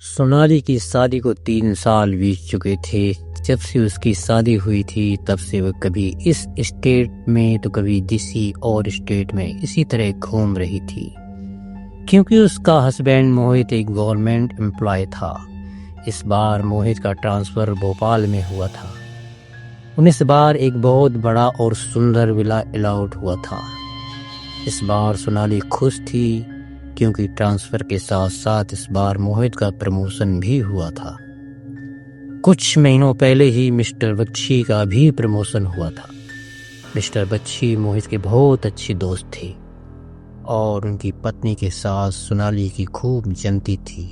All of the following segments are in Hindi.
सोनाली की शादी को 3 साल बीत चुके थे। जब से उसकी शादी हुई थी तब से वो कभी इस स्टेट में तो कभी किसी और स्टेट में इसी तरह घूम रही थी, क्योंकि उसका हस्बैंड मोहित एक गवर्नमेंट एम्प्लॉय था। इस बार मोहित का ट्रांसफ़र भोपाल में हुआ था। उन्हें इस बार एक बहुत बड़ा और सुंदर विला अलॉट हुआ था। इस बार सोनाली खुश थी क्योंकि ट्रांसफ़र के साथ साथ इस बार मोहित का प्रमोशन भी हुआ था। कुछ महीनों पहले ही मिस्टर बख्शी का भी प्रमोशन हुआ था। मिस्टर बख्शी मोहित के बहुत अच्छी दोस्त थे और उनकी पत्नी के साथ सोनाली की खूब जमती थी,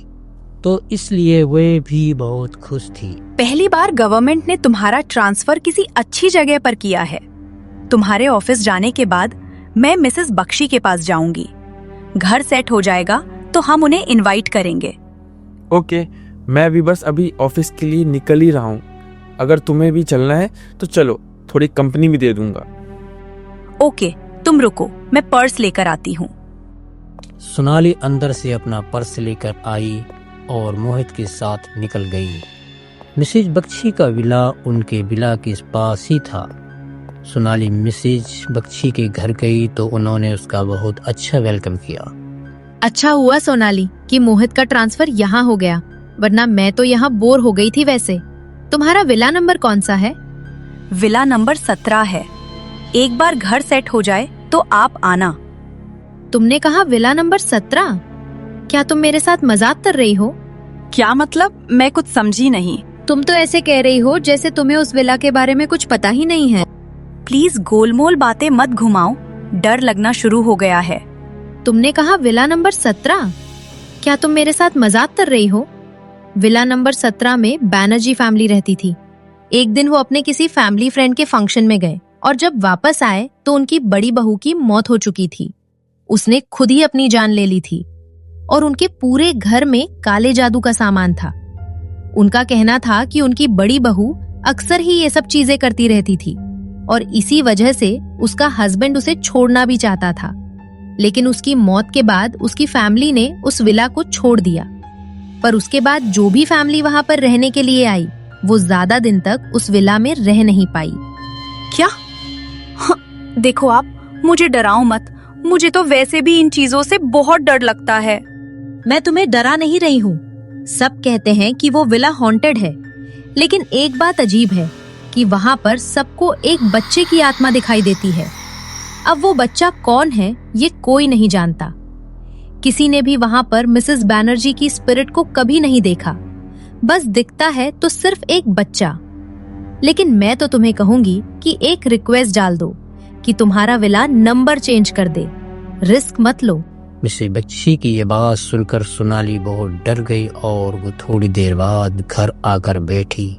तो इसलिए वे भी बहुत खुश थी। पहली बार गवर्नमेंट ने तुम्हारा ट्रांसफर किसी अच्छी जगह पर किया है। तुम्हारे ऑफिस जाने के बाद मैं मिसेस बख्शी के पास जाऊंगी। घर सेट हो जाएगा तो हम उन्हें इनवाइट करेंगे। ओके, मैं भी बस अभी ऑफिस के लिए निकल ही रहा हूँ। अगर तुम्हें भी चलना है तो चलो, थोड़ी कंपनी भी दे दूंगा। ओके, तुम रुको, मैं पर्स लेकर आती हूँ। सोनाली अंदर से अपना पर्स लेकर आई और मोहित के साथ निकल गई। मिसेज बख्शी का विला उनके विला के पास ही था। सोनाली मिसेज बख्शी के घर गई तो उन्होंने उसका बहुत अच्छा वेलकम किया। अच्छा हुआ सोनाली कि मोहित का ट्रांसफर यहाँ हो गया, वरना मैं तो यहाँ बोर हो गई थी। वैसे तुम्हारा विला नंबर कौन सा है? विला नंबर 17 है। एक बार घर सेट हो जाए तो आप आना। तुमने कहा विला नंबर 17? क्या तुम मेरे साथ मजाक कर रही हो? क्या मतलब? मैं कुछ समझी नहीं। तुम तो ऐसे कह रही हो जैसे तुम्हें उस विला के बारे में कुछ पता ही नहीं है। प्लीज गोलमोल बातें मत घुमाओ, डर लगना शुरू हो गया है। तुमने कहा विला नंबर 17? क्या तुम मेरे साथ मजाक कर रही हो? विला नंबर 17 में बैनर्जी फैमिली रहती थी। एक दिन वो अपने किसी फैमिली फ्रेंड के फंक्शन में गए और जब वापस आए तो उनकी बड़ी बहू की मौत हो चुकी थी। उसने खुद ही अपनी जान ले ली थी और उनके पूरे घर में काले जादू का सामान था। उनका कहना था कि उनकी बड़ी बहू अक्सर ही ये सब चीजें करती रहती थी और इसी वजह से उसका हस्बैंड उसे छोड़ना भी चाहता था, लेकिन उसकी मौत के बाद उसकी फैमिली ने उस विला को छोड़ दिया। पर उसके बाद जो भी फैमिली वहां पर रहने के लिए आई वो ज्यादा दिन तक उस विला में रह नहीं पाई। क्या? देखो आप, मुझे डराओ मत। मुझे तो वैसे भी इन चीजों से बहुत डर लगता है। मैं तुम्हें डरा नहीं रही हूँ। सब कहते हैं कि वो विला हॉन्टेड है, लेकिन एक बात अजीब है कि वहाँ पर सबको एक बच्चे की आत्मा दिखाई देती है। अब वो बच्चा कौन है ये कोई नहीं जानता। किसी ने भी वहाँ पर मिसेस बैनर्जी की स्पिरिट को कभी नहीं देखा। बस दिखता है तो सिर्फ एक बच्चा। लेकिन मैं तो तुम्हें कहूंगी कि एक रिक्वेस्ट डाल दो कि तुम्हारा विला नंबर चेंज कर दे। रिस्क मत लो। मिसेज बख्शी की ये बात सुनकर सोनाली बहुत डर गई और वो थोड़ी देर बाद घर आकर बैठी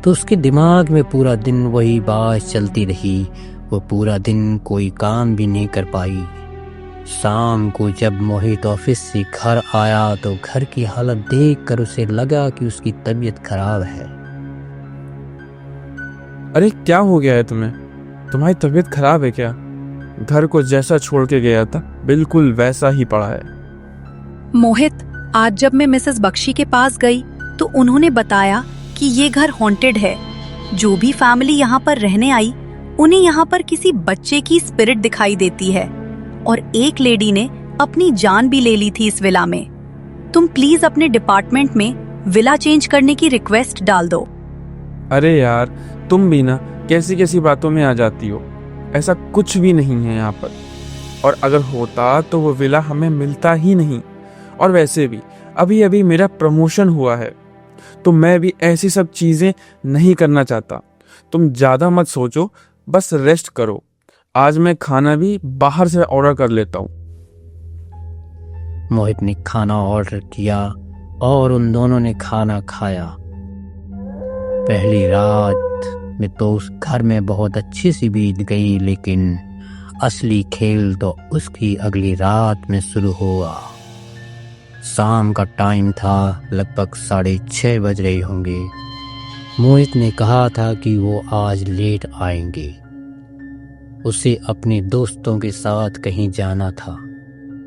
तो उसके दिमाग में पूरा दिन वही बात चलती रही। वो पूरा दिन कोई काम भी नहीं कर पाई। शाम को जब मोहित ऑफिस से घर आया तो घर की हालत देखकर उसे लगा कि उसकी तबीयत खराब है। अरे क्या हो गया है तुम्हें? तुम्हारी तबीयत खराब है क्या? घर को जैसा छोड़ के गया था बिल्कुल वैसा ही पड़ा है। मोहित, आज जब मैं मिसेस बख्शी के पास गई तो उन्होंने बताया कि ये घर हॉन्टेड है। जो भी फैमिली यहाँ पर रहने आई उन्हें यहाँ पर किसी बच्चे की स्पिरिट दिखाई देती है और एक लेडी ने अपनी जान भी ले ली थी इस विला में। तुम प्लीज अपने डिपार्टमेंट में विला चेंज करने की रिक्वेस्ट डाल दो। अरे यार, तुम भी ना कैसी कैसी बातों में आ जाती हो। ऐसा कुछ भी नहीं है यहाँ पर, और अगर होता तो वो विला हमें मिलता ही नहीं। और वैसे भी अभी अभी मेरा प्रमोशन हुआ है तो मैं भी ऐसी सब चीजें नहीं करना चाहता। तुम ज्यादा मत सोचो, बस रेस्ट करो। आज मैं खाना भी बाहर से ऑर्डर कर लेता हूँ। मोहित ने खाना ऑर्डर किया और उन दोनों ने खाना खाया। पहली रात में तो उस घर में बहुत अच्छी सी बीत गई, लेकिन असली खेल तो उसकी अगली रात में शुरू हुआ। शाम का टाइम था, लगभग 6:30 बज रहे होंगे। मोहित ने कहा था कि वो आज लेट आएंगे। उसे अपने दोस्तों के साथ कहीं जाना था।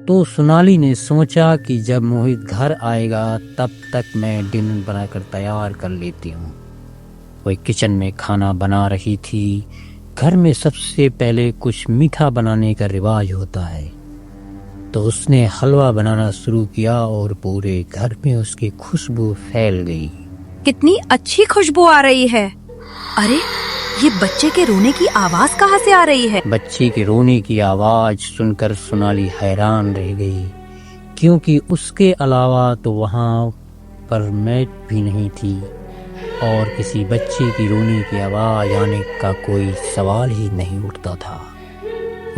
तो सोनाली ने सोचा कि जब मोहित घर आएगा तब तक मैं डिनर बनाकर तैयार कर लेती हूँ। वह किचन में खाना बना रही थी। घर में सबसे पहले कुछ मीठा बनाने का रिवाज होता है, तो उसने हलवा बनाना शुरू किया और पूरे घर में उसकी खुशबू फैल गई। कितनी अच्छी खुशबू आ रही है। अरे, ये बच्चे के रोने की आवाज कहाँ से आ रही है? बच्चे के रोने की आवाज सुनकर सोनाली हैरान रह गई, क्योंकि उसके अलावा तो वहाँ पर मैट भी नहीं थी और किसी बच्चे की रोने की आवाज आने का कोई सवाल ही नहीं उठता था।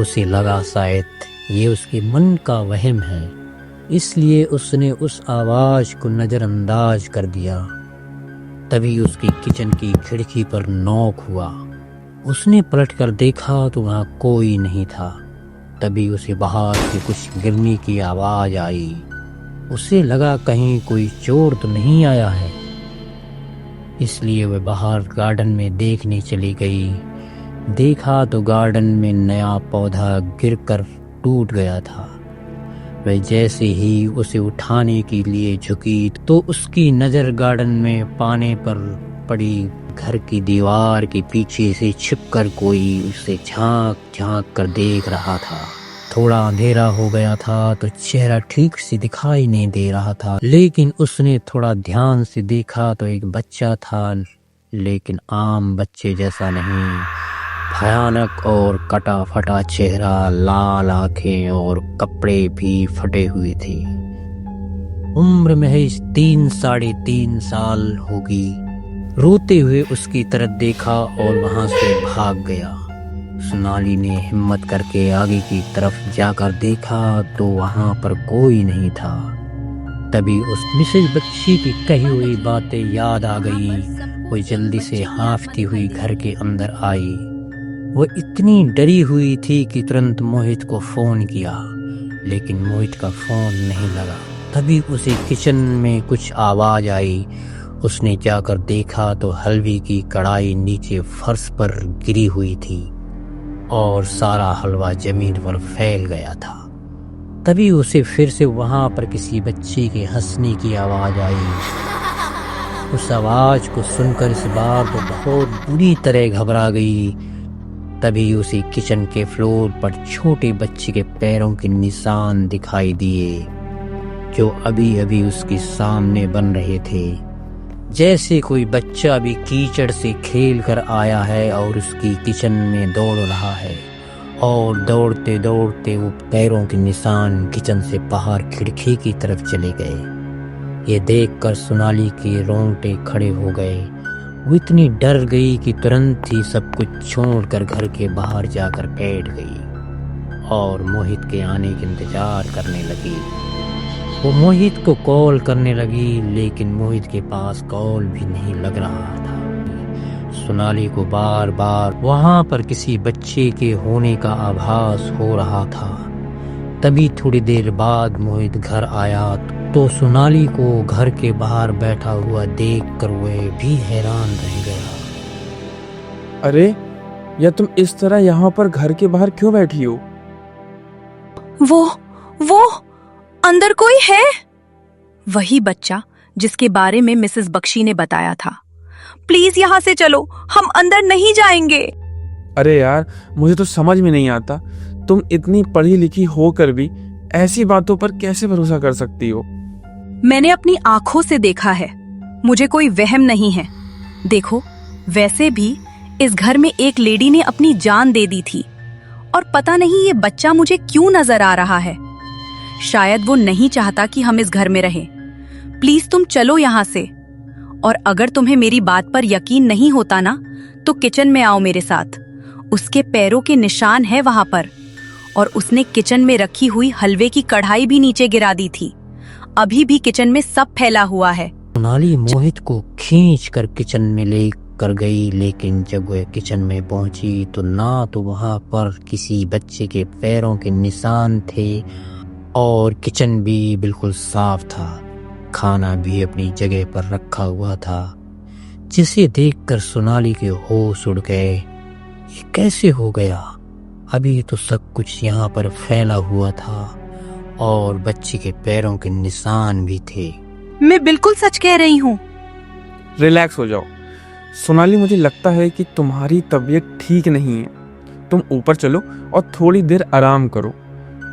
उसे लगा शायद ये उसके मन का वहम है, इसलिए उसने उस आवाज को नजरअंदाज कर दिया। तभी उसकी किचन की खिड़की पर नॉक हुआ। उसने पलटकर देखा तो वहाँ कोई नहीं था। तभी उसे बाहर से कुछ गिरने की आवाज आई। उसे लगा कहीं कोई चोर तो नहीं आया है, इसलिए वह बाहर गार्डन में देखने चली गई। देखा तो गार्डन में नया पौधा गिरकर टूट गया था। वह जैसे ही उसे उठाने के लिए झुकी तो उसकी नजर गार्डन में पाने पर पड़ी घर की दीवार के पीछे से छिपकर कोई उसे झांक झांक कर देख रहा था। थोड़ा अंधेरा हो गया था तो चेहरा ठीक से दिखाई नहीं दे रहा था, लेकिन उसने थोड़ा ध्यान से देखा तो एक बच्चा था, लेकिन आम बच्चे जैसा नहीं। भयानक और कटा फटा चेहरा, लाल आंखें और कपड़े भी फटे हुए थे। उम्र महज 3-3.5 साल होगी। रोते हुए उसकी तरफ देखा और वहां से भाग गया। सोनाली ने हिम्मत करके आगे की तरफ जाकर देखा तो वहां पर कोई नहीं था। तभी उस मिसेज बख्शी की कही हुई बातें याद आ गई। वो जल्दी से हाँफती हुई घर के अंदर आई। वो इतनी डरी हुई थी कि तुरंत मोहित को फोन किया, लेकिन मोहित का फोन नहीं लगा। तभी उसे किचन में कुछ आवाज आई। उसने जाकर देखा तो हलवे की कढ़ाई नीचे फर्श पर गिरी हुई थी और सारा हलवा जमीन पर फैल गया था। तभी उसे फिर से वहां पर किसी बच्चे के हंसने की आवाज आई। उस आवाज को सुनकर इस बार तो बहुत बुरी तरह घबरा गई। तभी उसे किचन के फ्लोर पर छोटे बच्चे के पैरों के निशान दिखाई दिए, जो अभी अभी उसके सामने बन रहे थे। जैसे कोई बच्चा अभी कीचड़ से खेल कर आया है और उसकी किचन में दौड़ रहा है, और दौड़ते दौड़ते वो पैरों के निशान किचन से बाहर खिड़की की तरफ चले गए। ये देखकर सोनाली के रोंगटे खड़े हो गए। वो इतनी डर गई कि तुरंत ही सब कुछ छोड़कर घर के बाहर जाकर बैठ गई और मोहित के आने का इंतजार करने लगी। वो मोहित को कॉल करने लगी, लेकिन मोहित के पास कॉल भी नहीं लग रहा था। सोनाली को बार बार वहां पर किसी बच्चे के होने का आभास हो रहा था। तभी थोड़ी देर बाद मोहित घर आया तो सोनाली को घर के बाहर बैठा हुआ देखकर वह भी हैरान रह गया। अरे, या तुम इस तरह यहाँ पर घर के बाहर क्यों बैठी हो? वो अंदर कोई है? वही बच्चा जिसके बारे में मिसेस बख्शी ने बताया था। प्लीज यहाँ से चलो, हम अंदर नहीं जाएंगे। अरे यार, मुझे तो समझ में नहीं आता, तुम इतनी पढ़ी लिखी होकर भी ऐसी बातों पर कैसे भरोसा कर सकती हो? मैंने अपनी आंखों से देखा है, मुझे कोई वहम नहीं है। देखो, वैसे भी इस घर में एक लेडी ने अपनी जान दे दी थी, और पता नहीं ये बच्चा मुझे क्यों नजर आ रहा है। शायद वो नहीं चाहता कि हम इस घर में रहें। प्लीज तुम चलो यहाँ से, और अगर तुम्हें मेरी बात पर यकीन नहीं होता ना, तो किचन में आओ मेरे साथ। उसके पैरों के निशान है वहां पर, और उसने किचन में रखी हुई हलवे की कढ़ाई भी नीचे गिरा दी थी। अभी भी किचन में सब फैला हुआ है। सोनाली मोहित को खींच कर किचन में ले कर गई, लेकिन जब वह किचन में पहुंची तो ना तो वहां पर किसी बच्चे के पैरों के निशान थे और किचन भी बिल्कुल साफ था। खाना भी अपनी जगह पर रखा हुआ था, जिसे देखकर सोनाली के होश उड़ गए। ये कैसे हो गया? अभी तो सब कुछ यहाँ पर फैला हुआ था और बच्ची के पैरों के निशान भी थे। मैं बिल्कुल सच कह रही हूँ। रिलैक्स हो जाओ सोनाली, मुझे लगता है कि तुम्हारी तबीयत ठीक नहीं है। तुम ऊपर चलो और थोड़ी देर आराम करो।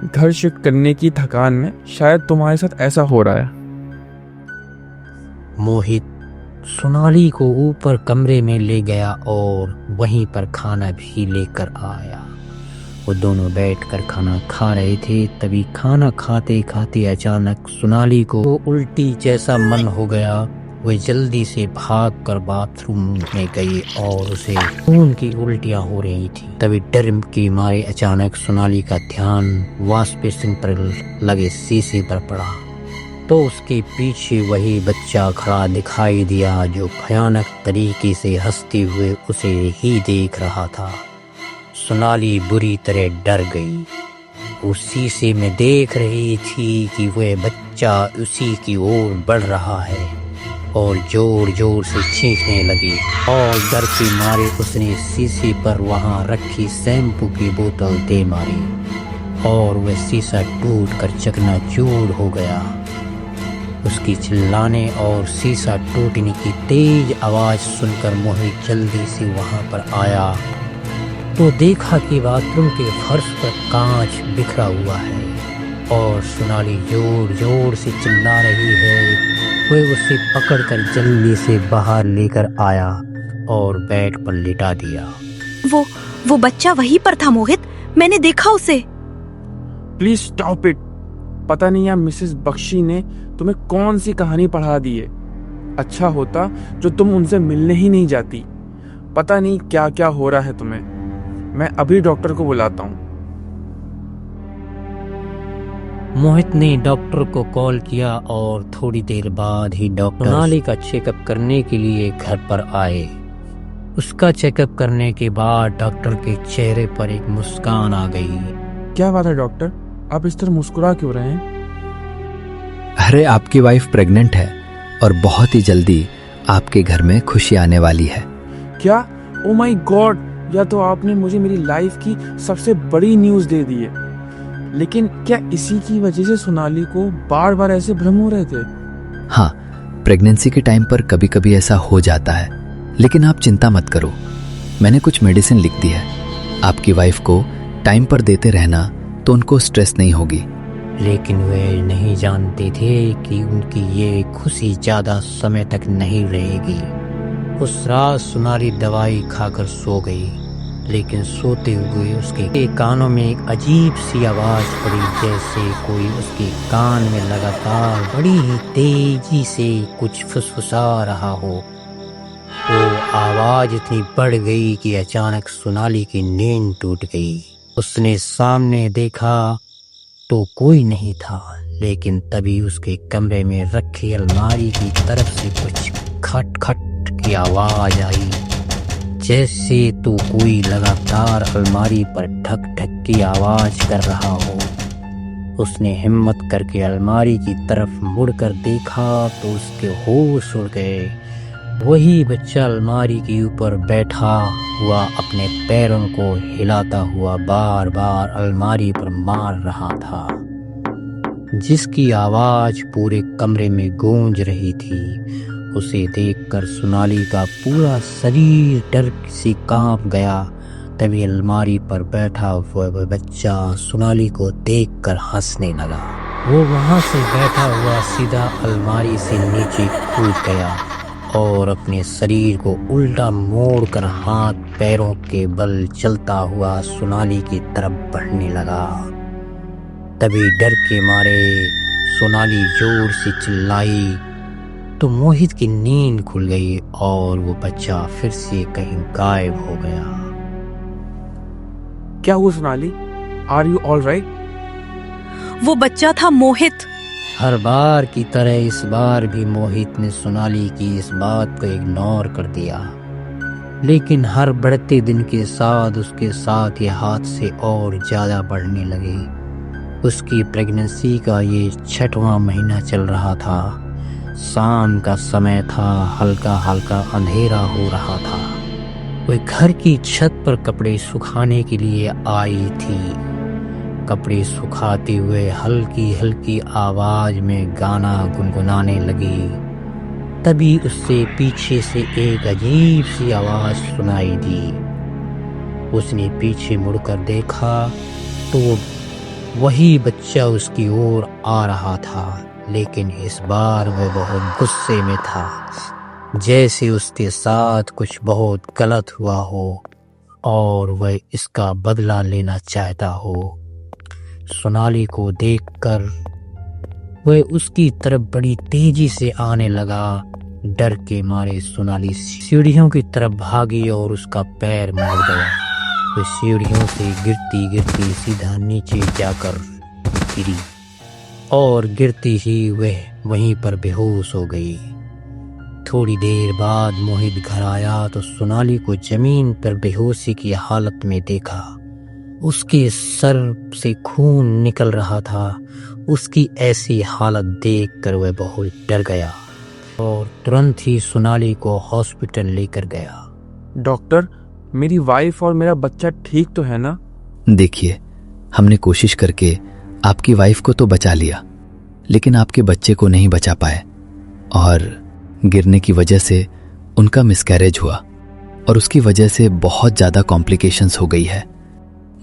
घर शिफ्ट करने की थकान में शायद तुम्हारे साथ ऐसा हो रहा है। मोहित सोनाली को ऊपर कमरे में ले गया और वहीं पर खाना भी लेकर आया। वो दोनों बैठकर खाना खा रहे थे। तभी खाना खाते खाते अचानक सोनाली को उल्टी जैसा मन हो गया। वह जल्दी से भागकर बाथरूम में गई और उसे खून की उल्टियां हो रही थी। तभी डर के मारे अचानक सोनाली का ध्यान वॉश बेसिन पर लगे शीशे पर पड़ा, तो उसके पीछे वही बच्चा खड़ा दिखाई दिया जो भयानक तरीके से हंसते हुए उसे ही देख रहा था। सोनाली बुरी तरह डर गई। वो शीशे में देख रही थी कि वह बच्चा उसी की ओर बढ़ रहा है और जोर जोर से चीखने लगी और डर के मारे उसने शीशे पर वहां रखी शैम्पू की बोतल दे मारी और वह शीशा टूट कर चकनाचूर हो गया। उसकी चिल्लाने और शीशा टूटने की तेज आवाज सुनकर मोहित जल्दी से वहां पर आया तो देखा कि बाथरूम के फर्श पर कांच बिखरा हुआ है और सोनाली जोर जोर से चिल्ला रही है। वह उसे पकड़कर जल्दी से बाहर लेकर आया और बेड पर लिटा दिया। वो बच्चा वहीं पर था मोहित, मैंने देखा उसे। Please stop it. पता नहीं यार मिसेस बख्शी ने तुम्हें कौन सी कहानी पढ़ा दी है। अच्छा होता जो तुम उनसे मिलने ही नहीं जाती। पता नहीं क्या क्या हो रहा है तुम्हें। मैं अभी डॉक्टर को बुलाता हूँ। मोहित ने डॉक्टर को कॉल किया और थोड़ी देर बाद ही डॉक्टर सोनाली का चेकअप करने के लिए घर पर आए। उसका चेकअप करने के बाद डॉक्टर के चेहरे पर एक मुस्कान आ गई। क्या बात है डॉक्टर, आप इस तरह मुस्कुरा क्यों रहे हैं? अरे आपकी वाइफ प्रेग्नेंट है और बहुत ही जल्दी आपके घर में खुशी आने वाली है। क्या? ओ माय गॉड, या तो आपने मुझे मेरी लाइफ की सबसे बड़ी न्यूज़ दे दी है। लेकिन क्या इसी की वजह से सोनाली को बार बार ऐसे भ्रम हो रहे थे? हाँ, प्रेगनेंसी के टाइम पर कभी कभी ऐसा हो जाता है, लेकिन आप चिंता मत करो। मैंने कुछ मेडिसिन लिख दी है। आपकी वाइफ को टाइम पर देते रहना तो उनको स्ट्रेस नहीं होगी। लेकिन वे नहीं जानते थे कि उनकी ये खुशी ज्यादा समय तक नहीं रहेगी। उस रात सोनाली दवाई खाकर सो गई, लेकिन सोते हुए उसके कानों में एक अजीब सी आवाज पड़ी, जैसे कोई उसके कान में लगातार बड़ी ही तेजी से कुछ फुसफुसा रहा हो। वो आवाज इतनी बढ़ गई कि अचानक सोनाली की नींद टूट गई। उसने सामने देखा तो कोई नहीं था, लेकिन तभी उसके कमरे में रखी अलमारी की तरफ से कुछ खट खट की आवाज आई, जैसे तो कोई लगातार अलमारी पर ठक ठक की आवाज कर रहा हो। उसने हिम्मत करके अलमारी की तरफ मुड़कर देखा तो उसके होश उड़ गए। वही बच्चा अलमारी के ऊपर बैठा हुआ अपने पैरों को हिलाता हुआ बार बार अलमारी पर मार रहा था, जिसकी आवाज पूरे कमरे में गूंज रही थी। उसे देखकर सोनाली का पूरा शरीर डर से कांप गया। तभी अलमारी पर बैठा हुआ वह बच्चा सोनाली को देखकर हंसने लगा। वो वहां से बैठा हुआ सीधा अलमारी से नीचे कूद गया और अपने शरीर को उल्टा मोड़कर हाथ पैरों के बल चलता हुआ सोनाली की तरफ बढ़ने लगा। तभी डर के मारे सोनाली जोर से चिल्लाई तो मोहित की नींद खुल गई और वो बच्चा फिर से कहीं गायब हो गया। क्या हुआ Sonali? Are you all right? वो बच्चा था मोहित। हर बार की तरह इस बार भी मोहित ने सोनाली की इस बात को इग्नोर कर दिया, लेकिन हर बढ़ते दिन के साथ उसके साथ ये हादसे और ज्यादा बढ़ने लगे। उसकी प्रेगनेंसी का ये 6वां महीना चल रहा था। शाम का समय था, हल्का हल्का अंधेरा हो रहा था। वह घर की छत पर कपड़े सुखाने के लिए आई थी। कपड़े सुखाते हुए हल्की हल्की आवाज में गाना गुनगुनाने लगी। तभी उससे पीछे से एक अजीब सी आवाज सुनाई दी। उसने पीछे मुड़कर देखा तो वही बच्चा उसकी ओर आ रहा था, लेकिन इस बार वह बहुत गुस्से में था, जैसे उसके साथ कुछ बहुत गलत हुआ हो और वह इसका बदला लेना चाहता हो। सोनाली को देखकर वह उसकी तरफ बड़ी तेजी से आने लगा। डर के मारे सोनाली सीढ़ियों की तरफ भागी और उसका पैर मुड़ गया। वह सीढ़ियों से गिरती गिरती सीधा नीचे जाकर गिरी और गिरती ही वह वहीं पर बेहोश हो गई। थोड़ी देर बाद मोहित घर आया तो सोनाली को जमीन पर बेहोशी की हालत में देखा। उसके सर से खून निकल रहा था। उसकी ऐसी हालत देखकर वह बहुत डर गया और तुरंत ही सोनाली को हॉस्पिटल लेकर गया। डॉक्टर, मेरी वाइफ और मेरा बच्चा ठीक तो है ना? देखिए, हमने कोशिश करके आपकी वाइफ को तो बचा लिया, लेकिन आपके बच्चे को नहीं बचा पाए और गिरने की वजह से उनका मिसकैरेज हुआ और उसकी वजह से बहुत ज़्यादा कॉम्प्लिकेशंस हो गई है।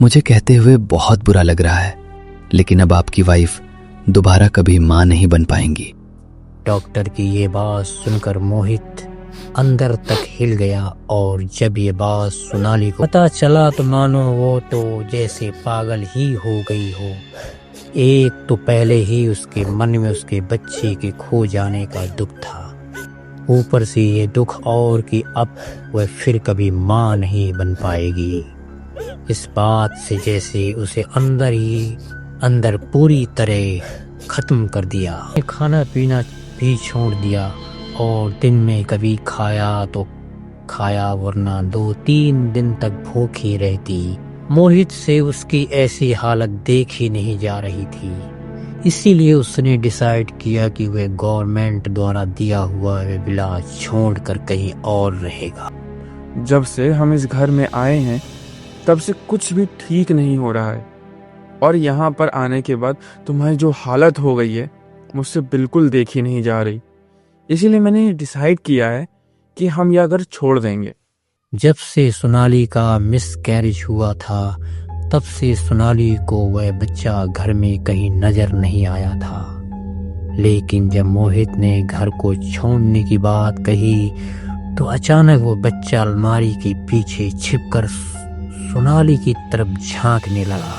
मुझे कहते हुए बहुत बुरा लग रहा है, लेकिन अब आपकी वाइफ दोबारा कभी माँ नहीं बन पाएंगी। डॉक्टर की ये बात सुनकर मोहित अंदर तक हिल गया और जब ये बात सोनाली को पता चला तो मानो वो तो जैसे पागल ही हो गई हो। एक तो पहले ही उसके मन में उसके बच्चे के खो जाने का दुख था, ऊपर से ये दुख और कि अब वह फिर कभी माँ नहीं बन पाएगी। इस बात से जैसे उसे अंदर ही अंदर पूरी तरह खत्म कर दिया। खाना पीना भी छोड़ दिया और दिन में कभी खाया तो खाया, वरना 2-3 दिन तक भूखी रहती। मोहित से उसकी ऐसी हालत देखी नहीं जा रही थी, इसीलिए उसने डिसाइड किया कि वह गवर्नमेंट द्वारा दिया हुआ विला छोड़कर कहीं और रहेगा। जब से हम इस घर में आए हैं तब से कुछ भी ठीक नहीं हो रहा है और यहाँ पर आने के बाद तुम्हारी जो हालत हो गई है मुझसे बिल्कुल देखी नहीं जा रही। इसीलिए मैंने डिसाइड किया है कि हम यह घर छोड़ देंगे। जब से सोनाली का मिसकैरेज हुआ था तब से सोनाली को वह बच्चा घर में कहीं नजर नहीं आया था, लेकिन जब मोहित ने घर को छोड़ने की बात कही तो अचानक वो बच्चा अलमारी के पीछे छिपकर सोनाली की तरफ झांकने लगा।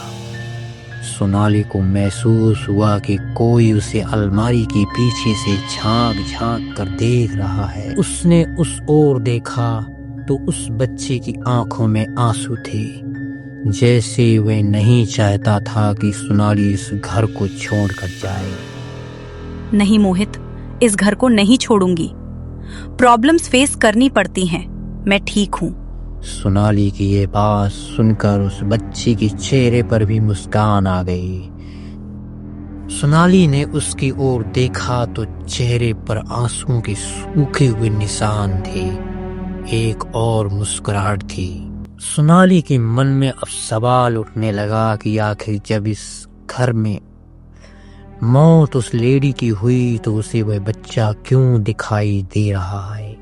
सोनाली को महसूस हुआ कि कोई उसे अलमारी के पीछे से झांक झांक कर देख रहा है। उसने उस ओर देखा तो उस बच्चे की आंखों में आंसू थे, जैसे वह नहीं चाहता था कि सोनाली इस घर को छोड़कर जाए। नहीं मोहित, इस घर को नहीं छोड़ूंगी। प्रॉब्लम्स फेस करनी पड़ती हैं, मैं ठीक हूँ। सोनाली की ये बात सुनकर उस बच्ची के चेहरे पर भी मुस्कान आ गई। सोनाली ने उसकी ओर देखा तो चेहरे पर आंसुओं के सूखे हुए निशान थे। एक और मुस्कुराहट थी। सोनाली के मन में अब सवाल उठने लगा कि आखिर जब इस घर में मौत उस लेडी की हुई तो उसे वह बच्चा क्यों दिखाई दे रहा है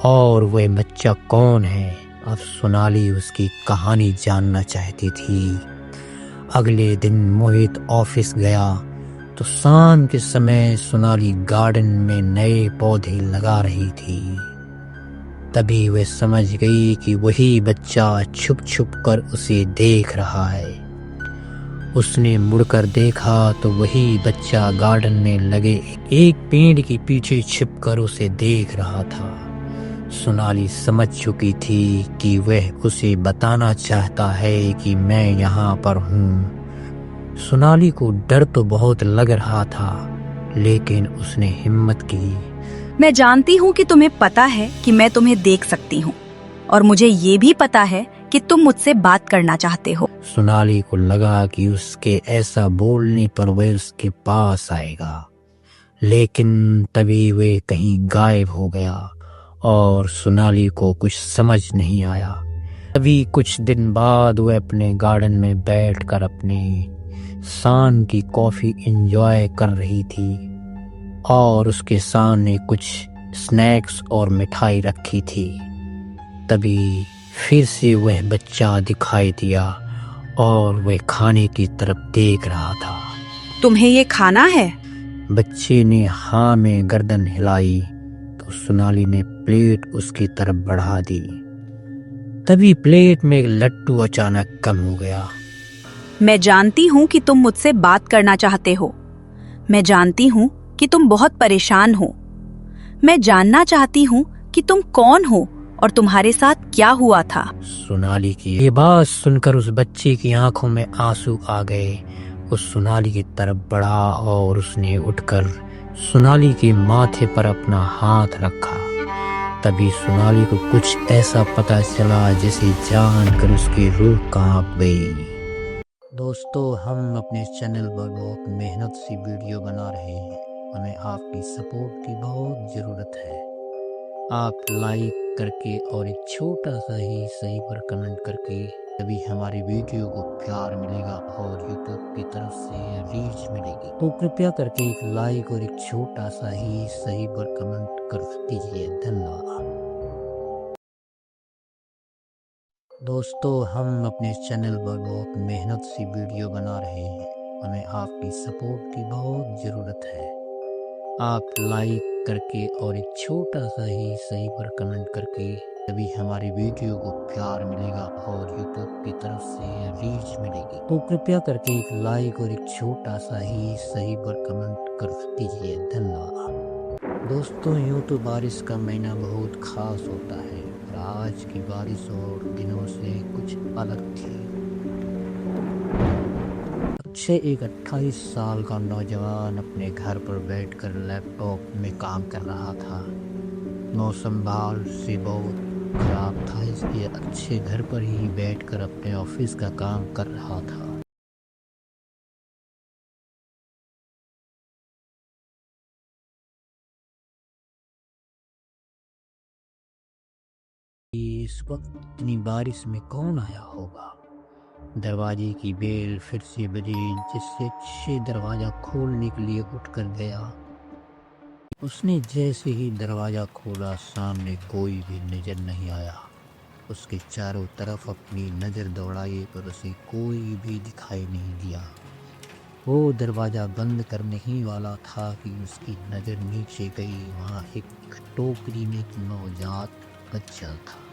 और वह बच्चा कौन है। अब सोनाली उसकी कहानी जानना चाहती थी। अगले दिन मोहित ऑफिस गया तो शाम के समय सोनाली गार्डन में नए पौधे लगा रही थी। तभी वह समझ गई कि वही बच्चा छुप छुप कर उसे देख रहा है। उसने मुड़कर देखा तो वही बच्चा गार्डन में लगे एक पेड़ के पीछे छिपकर उसे देख रहा था। सोनाली समझ चुकी थी कि वह उसे बताना चाहता है कि मैं यहाँ पर हूँ। सोनाली को डर तो बहुत लग रहा था, लेकिन उसने हिम्मत की। मैं जानती हूँ कि तुम्हें पता है कि मैं तुम्हें देख सकती हूँ और मुझे ये भी पता है कि तुम मुझसे बात करना चाहते हो। सोनाली को लगा कि उसके ऐसा बोलने पर वह उसके पास आएगा, लेकिन तभी वह कहीं गायब हो गया और सोनाली को कुछ समझ नहीं आया। तभी कुछ दिन बाद वह अपने गार्डन में बैठकर अपनी शान की कॉफी एंजॉय कर रही थी और उसके सामने कुछ स्नैक्स और मिठाई रखी थी। तभी फिर से वह बच्चा दिखाई दिया और वह खाने की तरफ देख रहा था। तुम्हें ये खाना है? बच्चे ने हाँ में गर्दन हिलाई तो सोनाली ने प्लेट उसकी तरफ बढ़ा दी। तभी प्लेट में एक लड्डू अचानक कम हो गया। मैं जानती हूँ कि तुम मुझसे बात करना चाहते हो। मैं जानती हूँ कि तुम बहुत परेशान हो। मैं जानना चाहती हूँ कि तुम कौन हो और तुम्हारे साथ क्या हुआ था। सोनाली की ये बात सुनकर उस बच्चे की आंखों में आंसू आ गए। उस सोनाली की तरफ बढ़ा और उसने उठकर सोनाली के माथे पर अपना हाथ रखा। तभी सोनाली को कुछ ऐसा पता चला जैसे जानकर उसकी रूह कांप गई। दोस्तों, हम अपने चैनल पर बहुत मेहनत से वीडियो बना रहे हैं। हमें आपकी सपोर्ट की बहुत ज़रूरत है। आप लाइक करके और एक छोटा सा ही सही पर कमेंट करके तभी हमारी वीडियो को प्यार मिलेगा और यूट्यूब की तरफ से रीच मिलेगी। तो कृपया करके एक लाइक और एक छोटा सा ही सही पर कमेंट कर दीजिए। धन्यवाद। दोस्तों, हम अपने चैनल पर बहुत मेहनत से वीडियो बना रहे हैं। हमें आपकी सपोर्ट की बहुत ज़रूरत है। आप लाइक करके और एक छोटा सा ही सही पर कमेंट करके तभी हमारी वीडियो को प्यार मिलेगा और यूट्यूब की तरफ से रीच मिलेगी। तो कृपया करके एक लाइक और एक छोटा सा ही सही पर कमेंट कर दीजिए। धन्यवाद। दोस्तों, यूँ तो बारिश का महीना बहुत खास होता है और आज की बारिश और दिनों से कुछ अलग थी। अक्षय एक 28 साल का नौजवान अपने घर पर बैठकर लैपटॉप में काम कर रहा था। मौसम बाहर से बहुत खराब था, इसलिए अक्षय घर पर ही बैठकर अपने ऑफिस का काम कर रहा था। इस वक्त इतनी बारिश में कौन आया होगा? दरवाजे की बेल फिर से बजी, जिससे अक्षय दरवाजा खोलने के लिए उठकर गया। उसने जैसे ही दरवाजा खोला, सामने कोई भी नजर नहीं आया। उसके चारों तरफ अपनी नज़र दौड़ाई पर उसे कोई भी दिखाई नहीं दिया। वो दरवाज़ा बंद करने ही वाला था कि उसकी नज़र नीचे गई। वहाँ एक टोकरी में एक नवजात बच्चा था।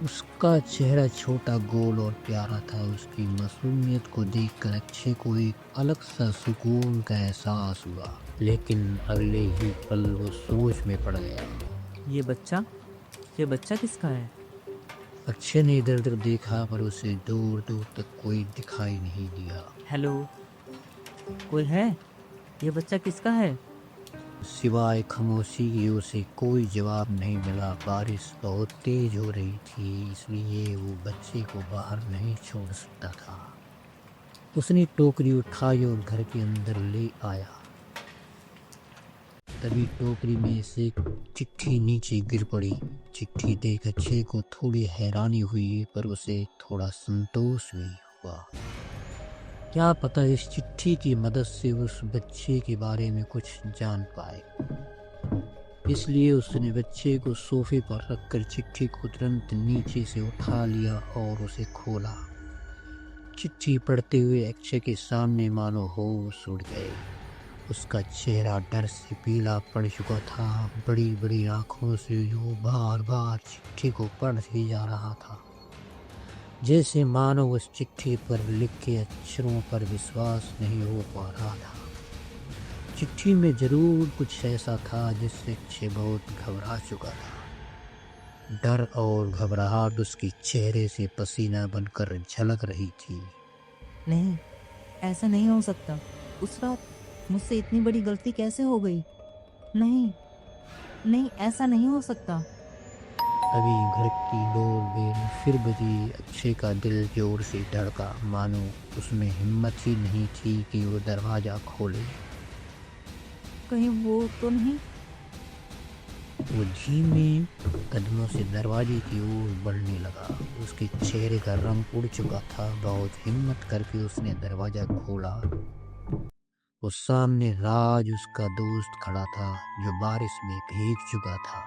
उसका चेहरा छोटा, गोल और प्यारा था। उसकी मासूमियत को देखकर अक्षय को एक अलग सा सुकून का एहसास हुआ, लेकिन अगले ही पल वो सोच में पड़ गया। ये बच्चा किसका है? अक्षय ने इधर उधर देखा पर उसे दूर दूर तक कोई दिखाई नहीं दिया। हेलो, कोई है? ये बच्चा किसका है? सिवाय खामोशी के उसे कोई जवाब नहीं मिला। बारिश बहुत तेज हो रही थी, इसलिए वो बच्चे को बाहर नहीं छोड़ सकता था। उसने टोकरी उठाई और घर के अंदर ले आया। तभी टोकरी में से एक चिट्ठी नीचे गिर पड़ी। चिट्ठी देख अक्षय को थोड़ी हैरानी हुई पर उसे थोड़ा संतोष भी हुआ। क्या पता इस चिट्ठी की मदद से उस बच्चे के बारे में कुछ जान पाए। इसलिए उसने बच्चे को सोफे पर रखकर चिट्ठी को तुरंत नीचे से उठा लिया और उसे खोला। चिट्ठी पढ़ते हुए अक्षय के सामने मानो होश उड़ गए। उसका चेहरा डर से पीला पड़ चुका था। बड़ी बड़ी आंखों से वो बार बार चिट्ठी को पढ़ ही जा रहा था, जैसे मानो उस चिट्ठी पर लिखे अक्षरों पर विश्वास नहीं हो पा रहा था। चिट्ठी में जरूर कुछ ऐसा था जिससे अक्षय बहुत घबरा चुका था। डर और घबराहट उसके चेहरे से पसीना बनकर झलक रही थी। नहीं, ऐसा नहीं हो सकता। उस रात मुझसे इतनी बड़ी गलती कैसे हो गई? नहीं, ऐसा नहीं हो सकता। अभी घर की डोर बेल फिर बजी। अक्षय का दिल जोर से धड़का, मानो उसमें हिम्मत ही नहीं थी कि वो दरवाज़ा खोले। कहीं वो तो नहीं? वो धीमे कदमों से दरवाजे की ओर बढ़ने लगा। उसके चेहरे का रंग उड़ चुका था। बहुत हिम्मत करके उसने दरवाजा खोला। वो सामने राज उसका दोस्त खड़ा था जो बारिश में भीग चुका था।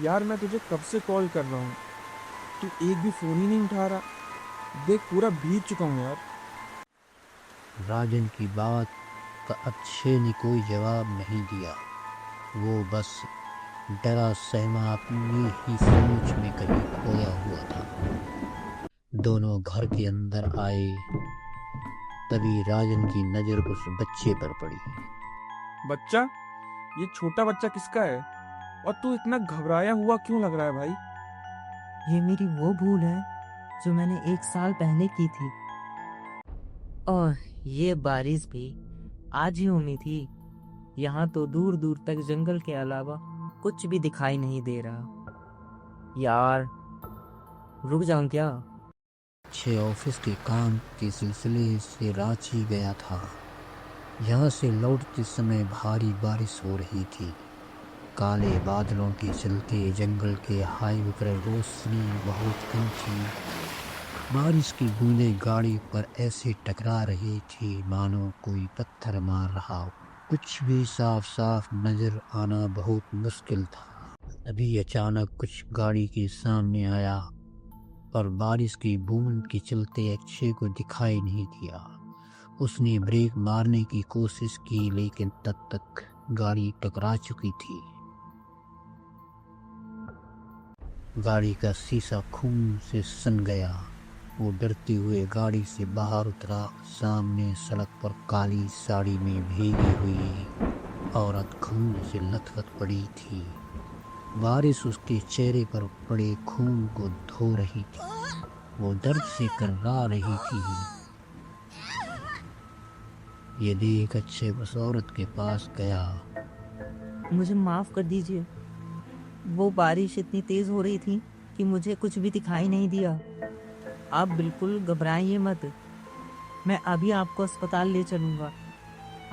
यार मैं तुझे कब से कॉल कर रहा हूँ, तू एक भी फोन ही नहीं उठा रहा। देख पूरा भीग चुका हूँ यार। राजन की बात का अक्षय ने कोई जवाब नहीं दिया। वो बस डरा सहमा अपनी ही सोच में कहीं खोया हुआ था। दोनों घर के अंदर आए, तभी राजन की नजर उस बच्चे पर पड़ी। बच्चा? ये छोटा बच्चा किसका है? और तू इतना घबराया हुआ क्यों लग रहा है भाई? ये मेरी वो भूल है जो मैंने 1 साल पहले की थी। और ये बारिश भी आज ही होनी थी। यहाँ तो दूर दूर तक जंगल के अलावा कुछ भी दिखाई नहीं दे रहा। यार रुक जाऊं क्या? अक्षय ऑफिस के काम के सिलसिले से रांची गया था। यहाँ से लौटते समय भारी बारिश हो रही थी। काले बादलों के चलते जंगल के हाईवे पर रोशनी बहुत कम थी। बारिश की बूंदें गाड़ी पर ऐसे टकरा रही थी मानो कोई पत्थर मार रहा हो। कुछ भी साफ साफ नजर आना बहुत मुश्किल था। अभी अचानक कुछ गाड़ी के सामने आया और बारिश की बूंद के चलते अक्षय को दिखाई नहीं दिया। उसने ब्रेक मारने की कोशिश की लेकिन तब तक गाड़ी टकरा चुकी थी। गाड़ी का शीशा खून से सन गया। वो डरते हुए गाड़ी से बाहर उतरा। सामने सड़क पर काली साड़ी में भीगी हुई औरत खून से लथपथ पड़ी थी। बारिश उसके चेहरे पर पड़े खून को धो रही थी। वो दर्द से कर्रा रही थी। ये देख अक्षय उस औरत के पास गया। मुझे माफ कर दीजिए। वो बारिश इतनी तेज हो रही थी कि मुझे कुछ भी दिखाई नहीं दिया। आप बिल्कुल घबराइए मत। मैं अभी आपको अस्पताल ले चलूंगा।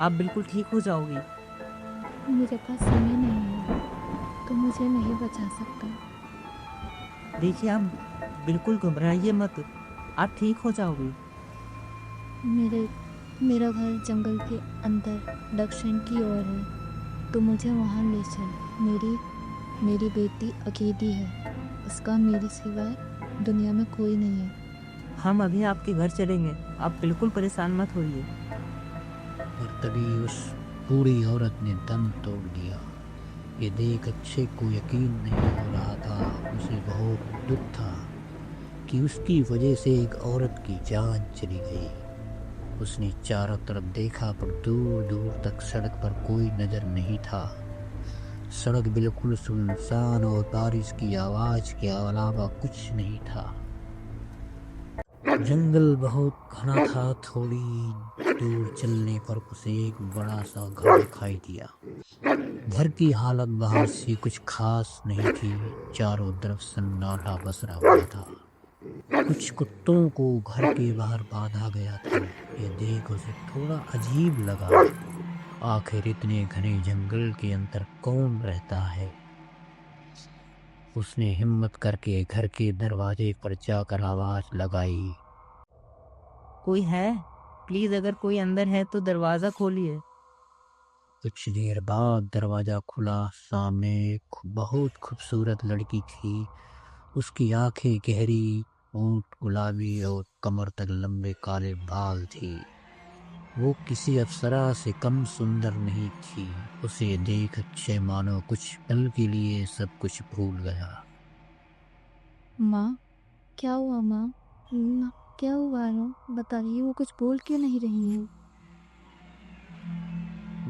आप बिल्कुल ठीक हो जाओगी। मेरे पास समय नहीं है तो मुझे नहीं बचा सकता। देखिए आप बिल्कुल घबराइए मत। आप ठीक हो जाओगी। मेरा घर जंगल के अंदर दक्षिण की ओर है तो मुझे वहाँ ले चल। मेरी बेटी अकेली है। उसका मेरे सिवाय दुनिया में कोई नहीं है। हम अभी आपके घर चलेंगे। आप बिल्कुल परेशान मत होइए। और तभी उस बूढ़ी औरत ने दम तोड़ दिया। ये देख अक्षय को यकीन नहीं हो रहा था। उसे बहुत दुख था कि उसकी वजह से एक औरत की जान चली गई। उसने चारों तरफ देखा पर दूर दूर तक सड़क पर कोई नजर नहीं था। सड़क बिल्कुल सुनसान और बारिश की आवाज के अलावा कुछ नहीं था। जंगल बहुत घना था। थोड़ी दूर चलने पर उसे एक बड़ा सा घर दिखाई दिया। घर की हालत बाहर से कुछ खास नहीं थी। चारों तरफ सन्नाटा पसरा हुआ था। कुछ कुत्तों को घर के बाहर बांधा गया था। ये देख उसे थोड़ा अजीब लगा। आखिर इतने घने जंगल के अंदर कौन रहता है। उसने हिम्मत करके घर के दरवाजे पर जाकर आवाज लगाई। कोई है? प्लीज अगर कोई अंदर है तो दरवाजा खोलिए। कुछ देर बाद दरवाजा खुला। सामने एक बहुत खूबसूरत लड़की थी। उसकी आंखें गहरी, होंठ गुलाबी और कमर तक लंबे काले बाल थे। वो किसी अप्सरा से कम सुंदर नहीं थी। उसे देख अक्षय मानो कुछ पल के लिए सब कुछ भूल गया। माँ, क्या हुआ माँ? माँ, क्या हुआ है? बताइए, वो कुछ बोल क्यों नहीं रही है?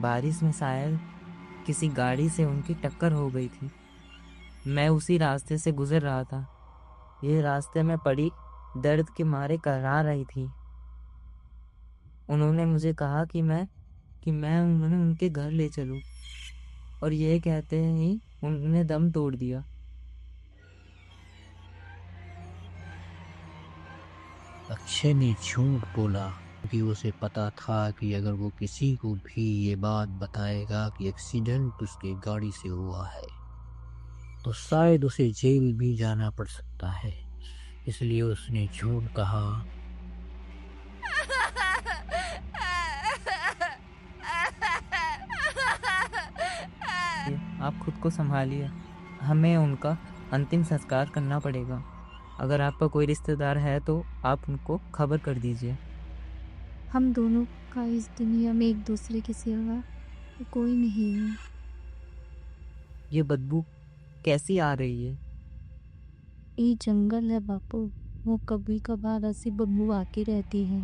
बारिश में शायद किसी गाड़ी से उनकी टक्कर हो गई थी। मैं उसी रास्ते से गुजर रहा था। ये रास्ते में पड़ी दर्द के मारे कराह रही थी। उन्होंने मुझे कहा कि मैं उन्होंने उनके घर ले चलूं, और ये कहते ही उन्होंने दम तोड़ दिया। अक्षय ने झूठ बोला। क्योंकि उसे पता था कि अगर वो किसी को भी ये बात बताएगा कि एक्सीडेंट उसके गाड़ी से हुआ है तो शायद उसे जेल भी जाना पड़ सकता है। इसलिए उसने झूठ कहा। आप खुद को संभालिए, हमें उनका अंतिम संस्कार करना पड़ेगा। अगर आपका कोई रिश्तेदार है तो आप उनको खबर कर दीजिए। हम दोनों का इस दुनिया में एक दूसरे के सिवा कोई नहीं है। ये बदबू कैसी आ रही है? ये जंगल है बापू, वो कभी कभार ऐसी बदबू आती रहती है।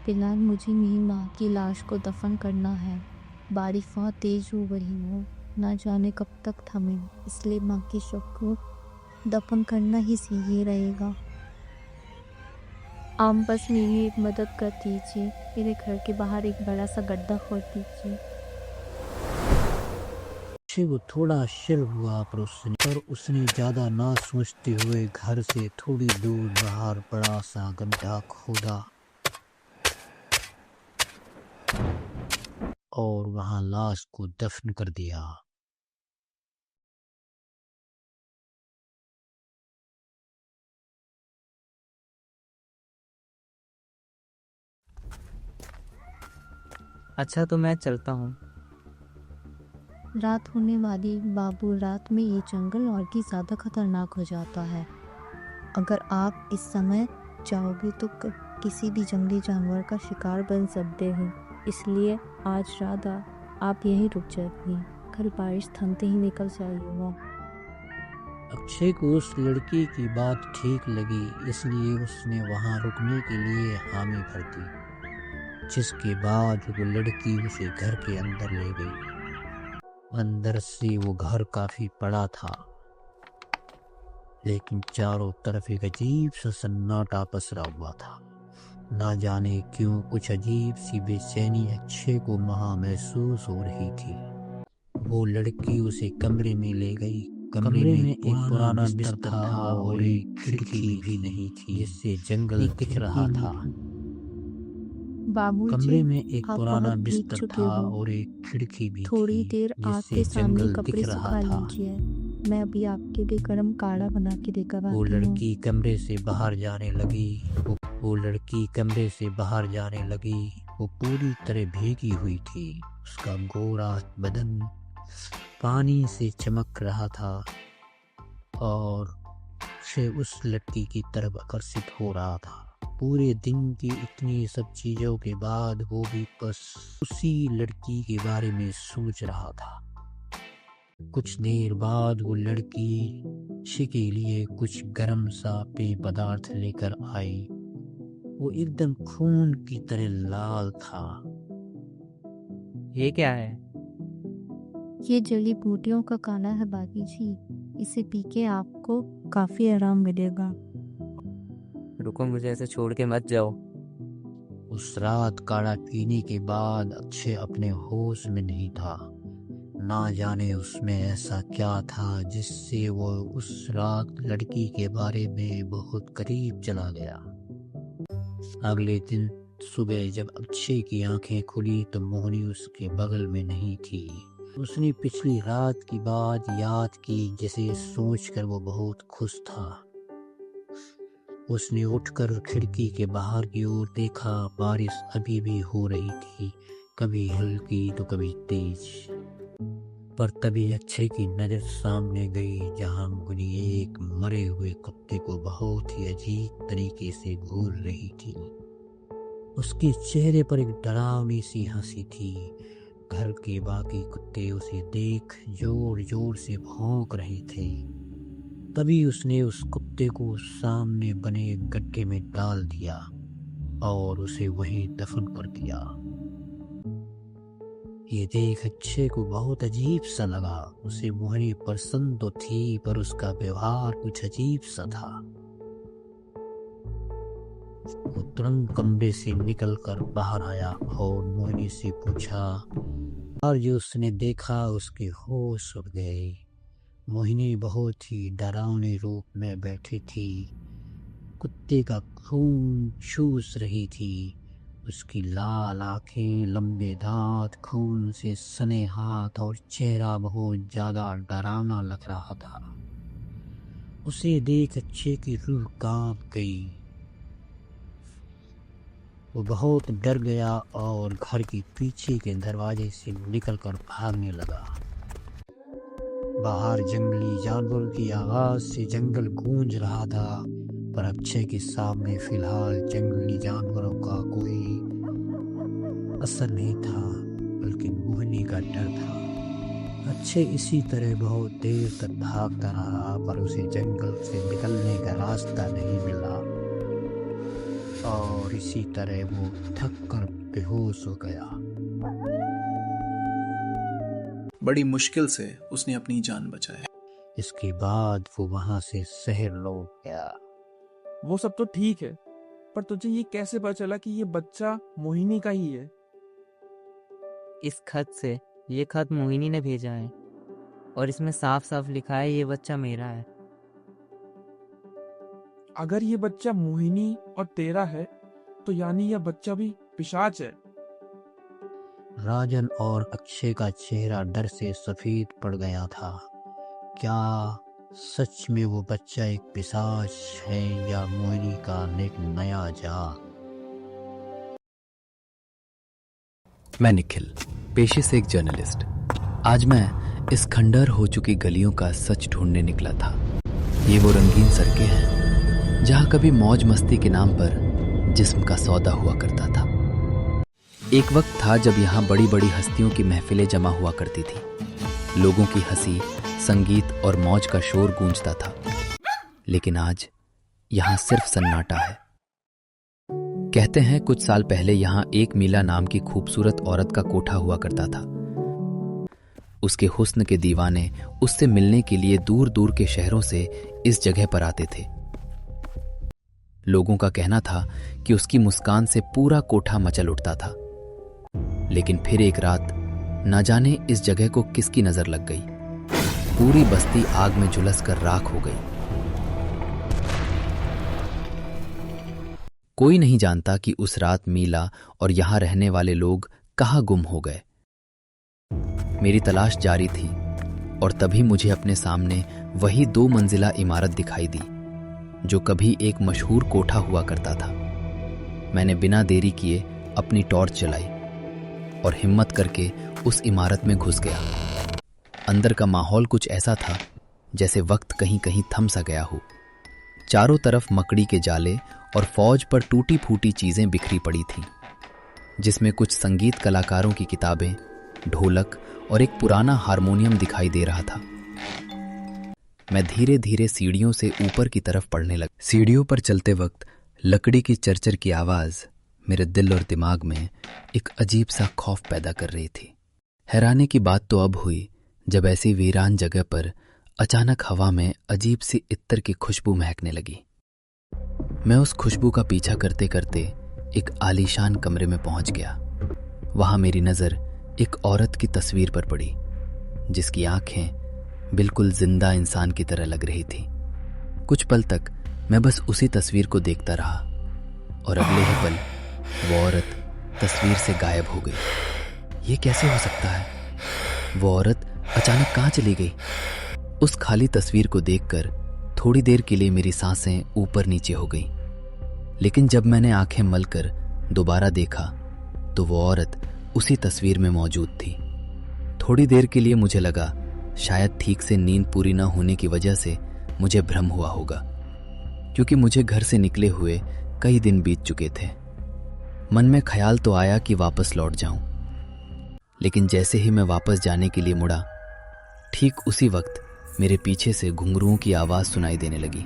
फिलहाल मुझे मेरी माँ की लाश को दफन करना है। बारिश बहुत तेज हो रही हो, ना जाने कब तक थमे, इसलिए माँ की शव को दफन करना ही सही रहेगा। आप बस मेरी एक मदद कर दीजिए, मेरे घर के बाहर एक बड़ा सा गड्ढा खोद दीजिए। वो थोड़ा शिर हुआ पर उसने ज्यादा ना सोचते हुए घर से थोड़ी दूर बाहर बड़ा सा गड्ढा खोदा और वहां लाश को दफन कर दिया। अच्छा, तो मैं चलता हूँ। रात होने वाली बाबू, रात में ये जंगल और भी ज़्यादा खतरनाक हो जाता है। अगर आप इस समय जाओगे तो किसी भी जंगली जानवर का शिकार बन सकते हैं, इसलिए आज रात आप यहीं रुक जाइए। कल बारिश थमते ही निकल जाइएगा। अक्षय को उस लड़की की बात ठीक लगी, इसलिए उसने वहां रुकने के लिए हामी भर दी, जिसके बाद वो लड़की उसे घर के अंदर ले गई। अंदर से वो घर काफी बड़ा था, लेकिन चारों तरफ एक अजीब सा सन्नाटा पसरा हुआ था। ना जाने क्यों कुछ अजीब सी बेचैनी अक्षय को वहां महसूस हो रही थी। वो लड़की उसे कमरे में ले गई। कमरे में एक पुराना बिस्तर था और एक खिड़की भी नहीं थी, जिससे जंगल दिख रहा था। बाबूजी, कमरे में एक आप पुराना बहुत भीग बिस्तर चुके था हो। और एक खिड़की भी थोड़ी थी, देर जिससे आपके सामने जंगल कपड़े दिख रहा सुखा था। लीजिए। मैं अभी आपके लिए गर्म काढ़ा बना के देकर वो आती हूँ। लड़की कमरे से बाहर जाने लगी। वो लड़की कमरे से बाहर जाने लगी। वो पूरी तरह भीगी हुई थी। उसका गोरा बदन पानी से चमक रहा था और से उस लड़की की तरफ आकर्षित हो रहा था। पूरे दिन की इतनी सब चीजों के बाद वो भी बस उसी लड़की के बारे में सोच रहा था। कुछ देर बाद वो लड़की अक्षय के लिए कुछ गर्म सा पेय पदार्थ लेकर आई। वो एकदम खून की तरह लाल था। ये क्या है? ये जड़ी बूटियों का काढ़ा है बाबूजी, इसे पी के आपको काफी आराम मिलेगा। रुको, मुझे ऐसे छोड़ के मत जाओ। उस रात काढ़ा पीने के बाद अक्षय अपने होश में नहीं था। ना जाने उसमें ऐसा क्या था जिससे वो उस रात लड़की के बारे में बहुत करीब चला गया। अगले दिन सुबह जब अक्षय की आंखें खुली तो मोहिनी उसके बगल में नहीं थी। उसने पिछली रात की बात याद की, जिसे सोचकर वो बहुत खुश था। उसने उठकर खिड़की के बाहर की ओर देखा। बारिश अभी भी हो रही थी, कभी हल्की तो कभी तेज। पर तभी अक्षय की नजर सामने गई, जहां मुन्नी एक मरे हुए कुत्ते को बहुत ही अजीब तरीके से घूर रही थी। उसके चेहरे पर एक डरावनी सी हंसी थी। घर के बाकी कुत्ते उसे देख जोर जोर से भौंक रहे थे। तभी उसने उस कुत्ते को सामने बने गड्ढे में डाल दिया और उसे वहीं दफन कर दिया। ये देख अक्षय को बहुत अजीब सा लगा। उसे मोहिनी पसंद तो थी, पर उसका व्यवहार कुछ अजीब सा था। वो तुरंत कमरे से निकलकर बाहर आया और मोहिनी से पूछा, और जो उसने देखा उसके होश उड़ गए। मोहिनी बहुत ही डरावने रूप में बैठी थी, कुत्ते का खून चूस रही थी उसकी लाल आंखें, लंबे दांत, खून से सने हाथ और चेहरा बहुत ज्यादा डरावना लग रहा था। उसे देख अच्छे की रूह कांप गई। वो बहुत डर गया और घर के पीछे के दरवाजे से निकलकर भागने लगा। बाहर जंगली जानवरों की आवाज से जंगल गूंज रहा था, पर अक्षय के सामने फिलहाल जंगली जानवरों का कोई असर नहीं था, बल्कि मोहिनी का डर था। अक्षय इसी तरह बहुत देर तक भागता रहा, पर उसे जंगल से निकलने का रास्ता नहीं मिला और इसी तरह वो थक कर बेहोश हो गया। बड़ी मुश्किल से उसने अपनी जान बचाई। इसके बाद वो वहां से शहर लौट गया। वो सब तो ठीक है, पर तुझे ये कैसे पता चला कि ये बच्चा मोहिनी का ही है? इस खत से, ये खत मोहिनी ने भेजा है और इसमें साफ साफ लिखा है ये बच्चा मेरा है। अगर ये बच्चा मोहिनी और तेरा है, तो यानी यह बच्चा भी पिशाच है। राजन और अक्षय का चेहरा डर से सफेद पड़ गया था। क्या सच में वो बच्चा एक पिशाच है या मोहिनी का एक नया जाल? मैं निखिल, पेशे से एक जर्नलिस्ट। आज मैं इस खंडहर हो चुकी गलियों का सच ढूंढने निकला था। ये वो रंगीन सड़कें हैं जहां कभी मौज मस्ती के नाम पर जिस्म का सौदा हुआ करता था। एक वक्त था जब यहाँ बड़ी बड़ी हस्तियों की महफिलें जमा हुआ करती थी। लोगों की हंसी, संगीत और मौज का शोर गूंजता था। लेकिन आज यहाँ सिर्फ सन्नाटा है। कहते हैं कुछ साल पहले यहाँ एक मीला नाम की खूबसूरत औरत का कोठा हुआ करता था। उसके हुस्न के दीवाने उससे मिलने के लिए दूर दूर के शहरों से इस जगह पर आते थे। लोगों का कहना था कि उसकी मुस्कान से पूरा कोठा मचल उठता था। लेकिन फिर एक रात न जाने इस जगह को किसकी नजर लग गई। पूरी बस्ती आग में झुलस कर राख हो गई। कोई नहीं जानता कि उस रात मीला और यहां रहने वाले लोग कहां गुम हो गए। मेरी तलाश जारी थी और तभी मुझे अपने सामने वही 2 मंजिला इमारत दिखाई दी जो कभी एक मशहूर कोठा हुआ करता था। मैंने बिना देरी किए अपनी टॉर्च चलाई और हिम्मत करके उस इमारत में घुस गया। अंदर का माहौल कुछ ऐसा था जैसे वक्त कहीं कहीं थम सा गया हो। चारों तरफ मकड़ी के जाले और फौज पर टूटी फूटी चीजें बिखरी पड़ी थीं, जिसमें कुछ संगीत कलाकारों की किताबें, ढोलक और एक पुराना हारमोनियम दिखाई दे रहा था। मैं धीरे धीरे सीढ़ियों से ऊपर की तरफ बढ़ने लगा। सीढ़ियों पर चलते वक्त लकड़ी की चरचर की आवाज मेरे दिल और दिमाग में एक अजीब सा खौफ पैदा कर रही थी। हैरानी की बात तो अब हुई जब ऐसी वीरान जगह पर अचानक हवा में अजीब सी इत्तर की खुशबू महकने लगी। मैं उस खुशबू का पीछा करते करते एक आलीशान कमरे में पहुंच गया। वहां मेरी नजर एक औरत की तस्वीर पर पड़ी, जिसकी आंखें बिल्कुल जिंदा इंसान की तरह लग रही थी। कुछ पल तक मैं बस उसी तस्वीर को देखता रहा और अगले ही पल वो औरत तस्वीर से गायब हो गई। ये कैसे हो सकता है? वो औरत अचानक कहाँ चली गई? उस खाली तस्वीर को देखकर थोड़ी देर के लिए मेरी सांसें ऊपर नीचे हो गई। लेकिन जब मैंने आंखें मलकर दोबारा देखा तो वो औरत उसी तस्वीर में मौजूद थी। थोड़ी देर के लिए मुझे लगा शायद ठीक से नींद पूरी न होने की वजह से मुझे भ्रम हुआ होगा, क्योंकि मुझे घर से निकले हुए कई दिन बीत चुके थे। मन में ख्याल तो आया कि वापस लौट जाऊं, लेकिन जैसे ही मैं वापस जाने के लिए मुड़ा, ठीक उसी वक्त मेरे पीछे से घुंघरुओं की आवाज सुनाई देने लगी।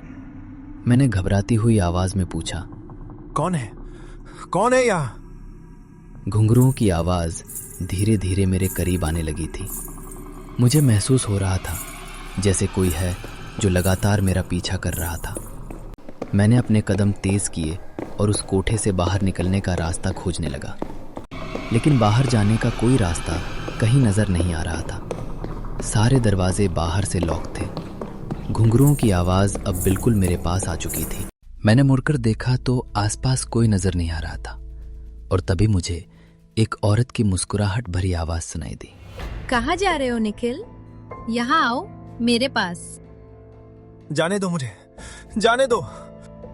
मैंने घबराती हुई आवाज में पूछा, कौन है? कौन है यहाँ? घुंघरुओं की आवाज धीरे धीरे मेरे करीब आने लगी थी। मुझे महसूस हो रहा था जैसे कोई है जो लगातार मेरा पीछा कर रहा था। मैंने अपने कदम तेज किए और उस कोठे से बाहर निकलने का रास्ता खोजने लगा, लेकिन बाहर जाने का कोई रास्ता कहीं नजर नहीं आ रहा था। सारे दरवाजे बाहर से लॉक थे। घुंघरुओं की आवाज अब बिल्कुल मेरे पास आ चुकी थी। मैंने मुड़कर देखा तो आसपास कोई नजर नहीं आ रहा था और तभी मुझे एक औरत की मुस्कुराहट भरी आवाज सुनाई दी। कहाँ जा रहे हो निखिल? यहाँ आओ मेरे पास। जाने दो मुझे, जाने दो।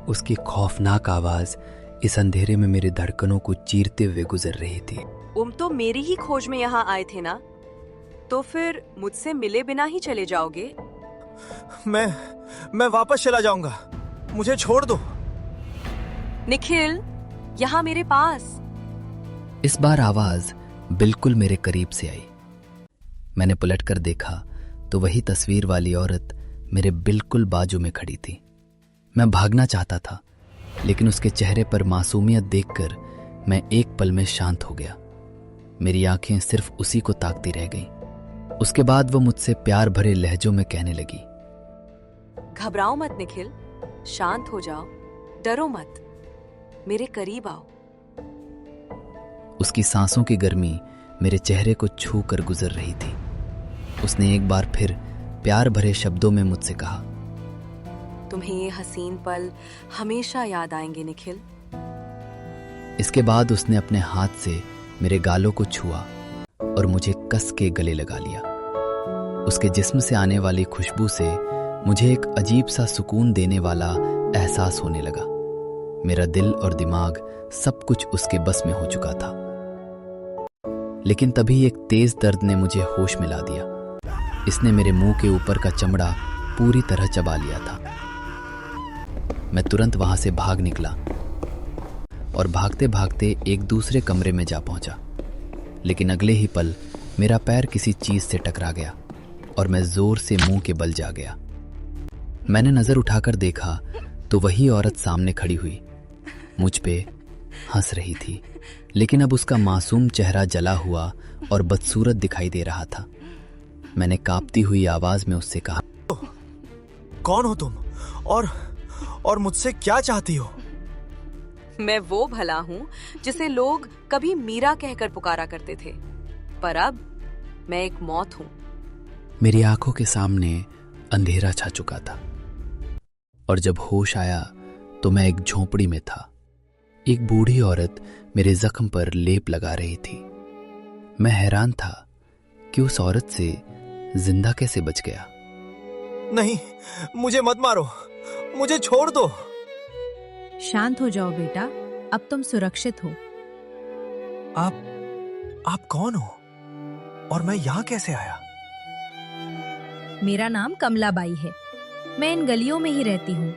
उसकी खौफनाक आवाज इस अंधेरे में मेरी धड़कनों को चीरते हुए गुजर रही थी। तुम तो मेरी ही खोज में यहाँ आए थे ना, तो फिर मुझसे मिले बिना ही चले जाओगे? मैं वापस चला जाऊंगा, मुझे छोड़ दो। निखिल, यहाँ मेरे पास। इस बार आवाज बिल्कुल मेरे करीब से आई। मैंने पलटकर देखा तो वही तस्वीर वाली औरत मेरे बिल्कुल बाजू में खड़ी थी। मैं भागना चाहता था, लेकिन उसके चेहरे पर मासूमियत देखकर मैं एक पल में शांत हो गया। मेरी आंखें सिर्फ उसी को ताकती रह गईं। उसके बाद वो मुझसे प्यार भरे लहजों में कहने लगी, घबराओ मत निखिल, शांत हो जाओ, डरो मत, मेरे करीब आओ। उसकी सांसों की गर्मी मेरे चेहरे को छू कर गुजर रही थी। उसने एक बार फिर प्यार भरे शब्दों में मुझसे कहा, तुम्हें ये हसीन पल हमेशा याद आएंगे निखिल। इसके बाद उसने अपने हाथ से मेरे गालों को छुआ और मुझे कस के गले लगा लिया। उसके जिस्म से आने वाली खुशबू से मुझे एक अजीब सा सुकून देने वाला एहसास होने लगा। मेरा दिल और दिमाग सब कुछ उसके बस में हो चुका था। लेकिन तभी एक तेज दर्द ने मुझे होश में ला दिया। इसने मेरे मुंह के ऊपर का चमड़ा पूरी तरह चबा लिया था। मैं तुरंत वहां से भाग निकला और भागते भागते एक दूसरे कमरे में जा पहुंचा। लेकिन अगले ही पल मेरा पैर किसी चीज से टकरा गया और मैं जोर से मुंह के बल जा गया। मैंने नजर उठाकर देखा तो वही औरत सामने खड़ी हुई, मुझ पे हंस रही थी, लेकिन अब उसका मासूम चेहरा जला हुआ और बदसूरत दिखाई दे रहा था। मैंने कांपती हुई आवाज में उससे कहा, कौन हो तुम और मुझसे क्या चाहती हो? मैं वो भला हूँ जिसे लोग कभी मीरा कहकर पुकारा करते थे, पर अब मैं एक मौत हूँ। मेरी आंखों के सामने अंधेरा छा चुका था और जब होश आया तो मैं एक झोंपड़ी में था। एक बूढ़ी औरत मेरे जख्म पर लेप लगा रही थी। मैं हैरान था कि उस औरत से जिंदा कैसे बच गया। नहीं, मुझे मत मारो, मुझे छोड़ दो। शांत हो जाओ बेटा, अब तुम सुरक्षित हो। आप कौन हो और मैं यहाँ कैसे आया? मेरा नाम कमलाबाई है, मैं इन गलियों में ही रहती हूँ।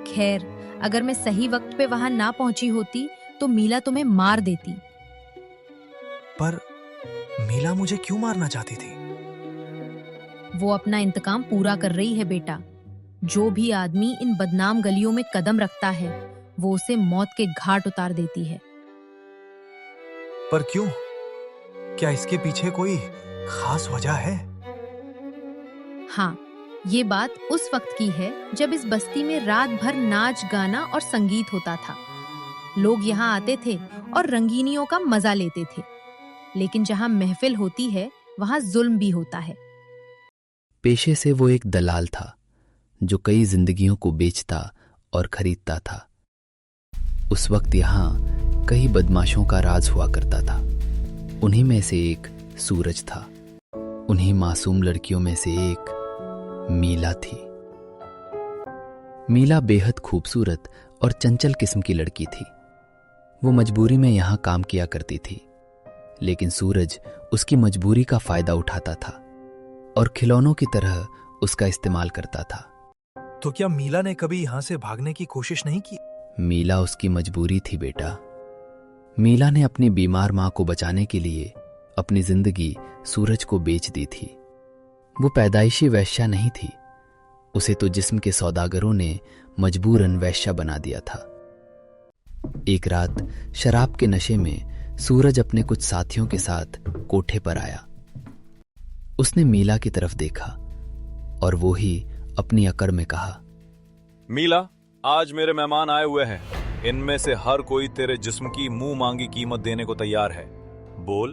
खैर, अगर मैं सही वक्त पे वहां ना पहुंची होती तो मीला तुम्हें मार देती। पर मीला मुझे क्यों मारना चाहती थी? वो अपना इंतकाम पूरा कर रही है बेटा। जो भी आदमी इन बदनाम गलियों में कदम रखता है वो उसे मौत के घाट उतार देती है। पर क्यों? क्या इसके पीछे कोई खास वजह है? हाँ, ये बात उस वक्त की है जब इस बस्ती में रात भर नाच गाना और संगीत होता था। लोग यहाँ आते थे और रंगीनियों का मजा लेते थे, लेकिन जहाँ महफिल होती है वहाँ जुल्म भी होता है। पेशे से वो एक दलाल था जो कई जिंदगियों को बेचता और खरीदता था। उस वक्त यहाँ कई बदमाशों का राज हुआ करता था। उन्हीं में से एक सूरज था। उन्हीं मासूम लड़कियों में से एक मीला थी। मीला बेहद खूबसूरत और चंचल किस्म की लड़की थी। वो मजबूरी में यहाँ काम किया करती थी, लेकिन सूरज उसकी मजबूरी का फायदा उठाता था और खिलौनों की तरह उसका इस्तेमाल करता था। तो क्या मीला ने कभी यहाँ से भागने की कोशिश नहीं की? मीला उसकी मजबूरी थी बेटा। मीला ने अपनी बीमार मां को बचाने के लिए अपनी जिंदगी सूरज को बेच दी थी। वो पैदाइशी वैश्या नहीं थी, उसे तो जिस्म के सौदागरों ने मजबूरन वैश्या बना दिया था। एक रात शराब के नशे में सूरज अपने कुछ साथियों के साथ कोठे पर आया। उसने मीला की तरफ देखा और वो ही अपनी अकड़ में कहा, मीला, आज मेरे मेहमान आए हुए हैं। इनमें से हर कोई तेरे जिस्म की मुंह मांगी कीमत देने को तैयार है। बोल,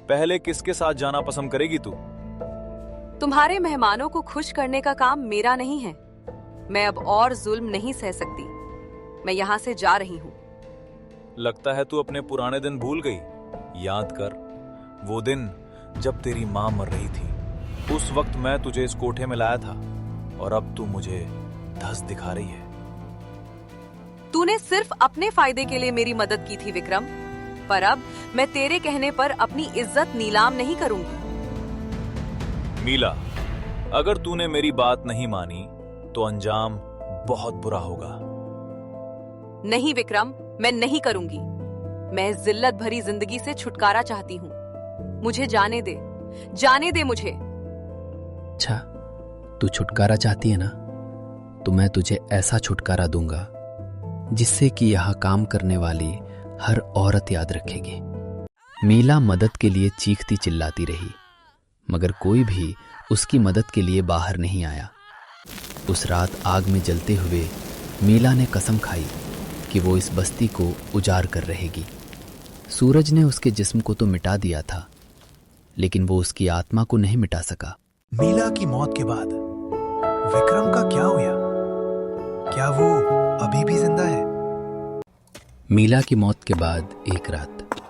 पहले किसके साथ जाना पसंद करेगी तू? तुम्हारे मेहमानों को खुश करने का काम मेरा नहीं है। मैं अब और जुल्म नहीं सह सकती। मैं यहाँ से जा रही हूँ। लगता है तू अपने पुराने दिन भूल गई। याद कर, वो दिन जब तेरी माँ मर रही थी। उस वक्त मैं तुझे इस कोठे में लाया था और अब तू मुझे धस दिखा रही है। तूने सिर्फ अपने फायदे के लिए मेरी मदद की थी विक्रम, पर अब मैं तेरे कहने पर अपनी इज्जत नीलाम नहीं करूंगी। मीला, अगर तूने मेरी बात नहीं मानी तो अंजाम बहुत बुरा होगा। नहीं विक्रम, मैं नहीं करूंगी। मैं जिल्लत भरी जिंदगी से छुटकारा चाहती हूँ। मुझे जाने दे मुझे। अच्छा, तू छुटकारा चाहती है ना, तो मैं तुझे ऐसा छुटकारा दूंगा जिससे कि यहाँ काम करने वाली हर औरत याद रखेगी। मीला मदद के लिए चीखती चिल्लाती रही, मगर कोई भी उसकी मदद के लिए बाहर नहीं आया। उस रात आग में जलते हुए मीला ने कसम खाई कि वो इस बस्ती को उजाड़ कर रहेगी। सूरज ने उसके जिस्म को तो मिटा दिया था, लेकिन वो उसकी आत्मा को नहीं मिटा सका। मीला की मौत के बाद विक्रम का क्या हुआ? क्या वो अभी भी जिंदा है? मीला की मौत के बाद एक रात